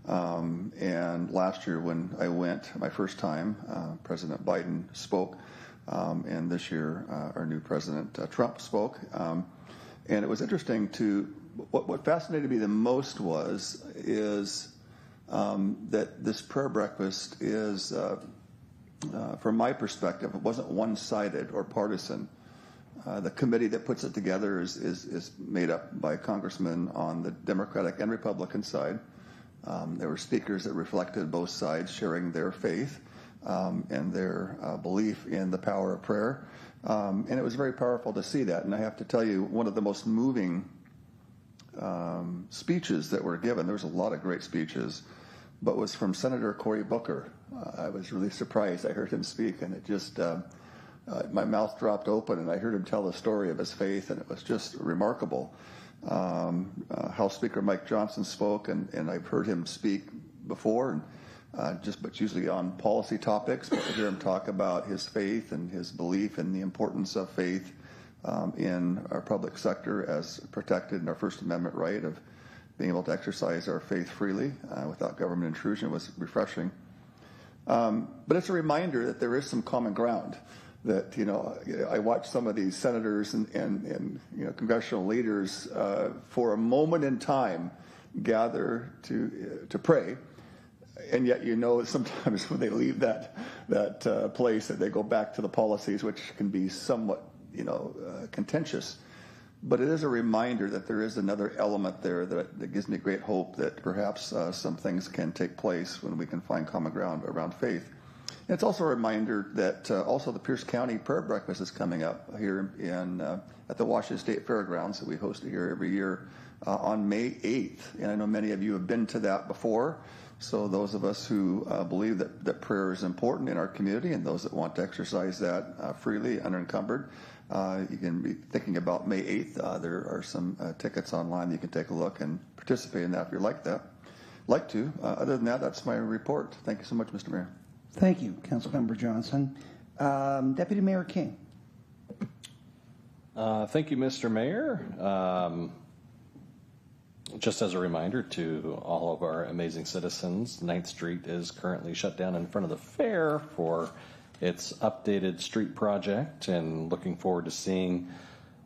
And last year when I went, my first time, President Biden spoke, and this year our new President Trump spoke. And it was interesting what fascinated me the most is that this prayer breakfast is, from my perspective, it wasn't one-sided or partisan. The committee that puts it together is made up by congressmen on the Democratic and Republican side. There were speakers that reflected both sides sharing their faith. and their belief in the power of prayer. And it was very powerful to see that. And I have to tell you, one of the most moving speeches that were given, there was a lot of great speeches, but was from Senator Cory Booker. I was really surprised. I heard him speak, and it just, my mouth dropped open, and I heard him tell the story of his faith, and it was just remarkable. House Speaker Mike Johnson spoke, and I've heard him speak before, and but usually on policy topics, but to hear him talk about his faith and his belief in the importance of faith in our public sector as protected in our First Amendment right of being able to exercise our faith freely without government intrusion was refreshing. But it's a reminder that there is some common ground. That, I watch some of these senators and congressional leaders for a moment in time gather to pray, and yet sometimes when they leave that place that they go back to the policies, which can be somewhat contentious. But it is a reminder that there is another element there that gives me great hope that perhaps some things can take place when we can find common ground around faith. And it's also a reminder that also the Pierce County Prayer Breakfast is coming up here at the Washington State Fairgrounds that we host here every year on May 8th. And I know many of you have been to that before. So those of us who believe that prayer is important in our community and those that want to exercise that freely, unencumbered, you can be thinking about May 8th. There are some tickets online. You can take a look and participate in that if you'd like to. Other than that, that's my report. Thank you so much, Mr. Mayor. Thank you, Councilmember Johnson. Deputy Mayor King. Thank you, Mr. Mayor. Just as a reminder to all of our amazing citizens, 9th Street is currently shut down in front of the fair for its updated street project, and looking forward to seeing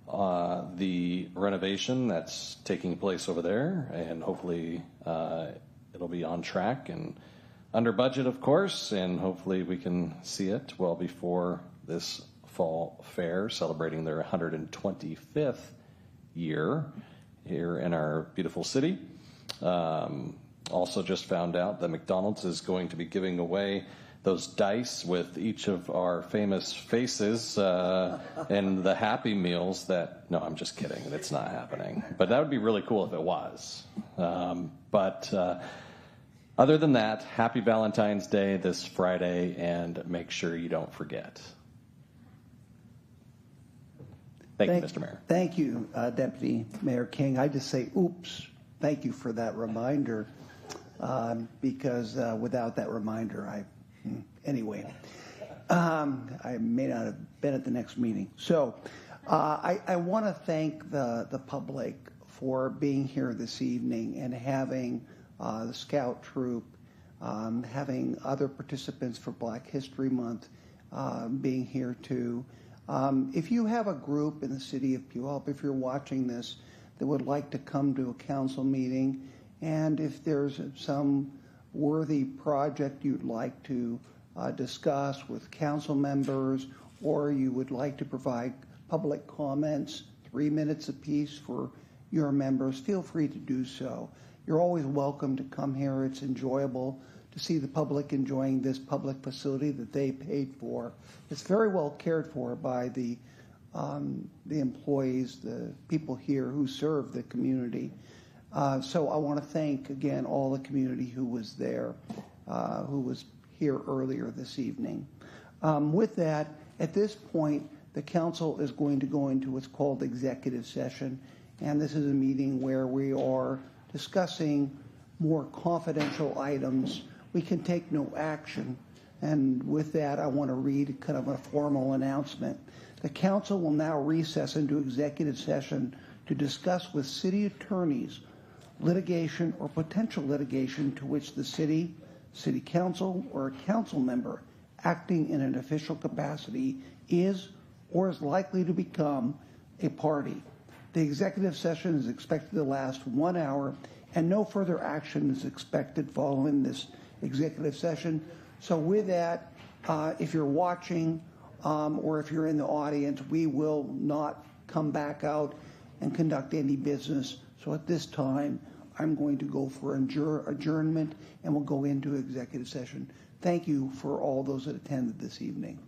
the renovation that's taking place over there, and hopefully it'll be on track and under budget, of course, and hopefully we can see it well before this fall fair, celebrating their 125th year here in our beautiful city. Also just found out that McDonald's is going to be giving away those dice with each of our famous faces and the Happy Meals that, no, I'm just kidding. It's not happening. But that would be really cool if it was. Other than that, happy Valentine's Day this Friday, and make sure you don't forget. Thank you, Mr. Mayor. Thank you, Deputy Mayor King. I just say, oops, thank you for that reminder, because without that reminder, anyway, I may not have been at the next meeting. So I want to thank the public for being here this evening and having the Scout Troop, having other participants for Black History Month being here too. If you have a group in the city of Puyallup, if you're watching this, that would like to come to a council meeting, and if there's some worthy project you'd like to discuss with council members, or you would like to provide public comments, 3 minutes apiece for your members, feel free to do so. You're always welcome to come here. It's enjoyable to see the public enjoying this public facility that they paid for. It's very well cared for by the employees, the people here who serve the community. So I want to thank again all the community who was there, who was here earlier this evening. With that, at this point, the council is going to go into what's called executive session, and this is a meeting where we are discussing more confidential items. We can take no action, and with that, I want to read kind of a formal announcement. The council will now recess into executive session to discuss with city attorneys litigation or potential litigation to which the city council, or a council member acting in an official capacity is or is likely to become a party. The executive session is expected to last 1 hour, and no further action is expected following this executive session. So with that, if you're watching or if you're in the audience, we will not come back out and conduct any business. So at this time, I'm going to go for adjournment, and we'll go into executive session. Thank you for all those that attended this evening.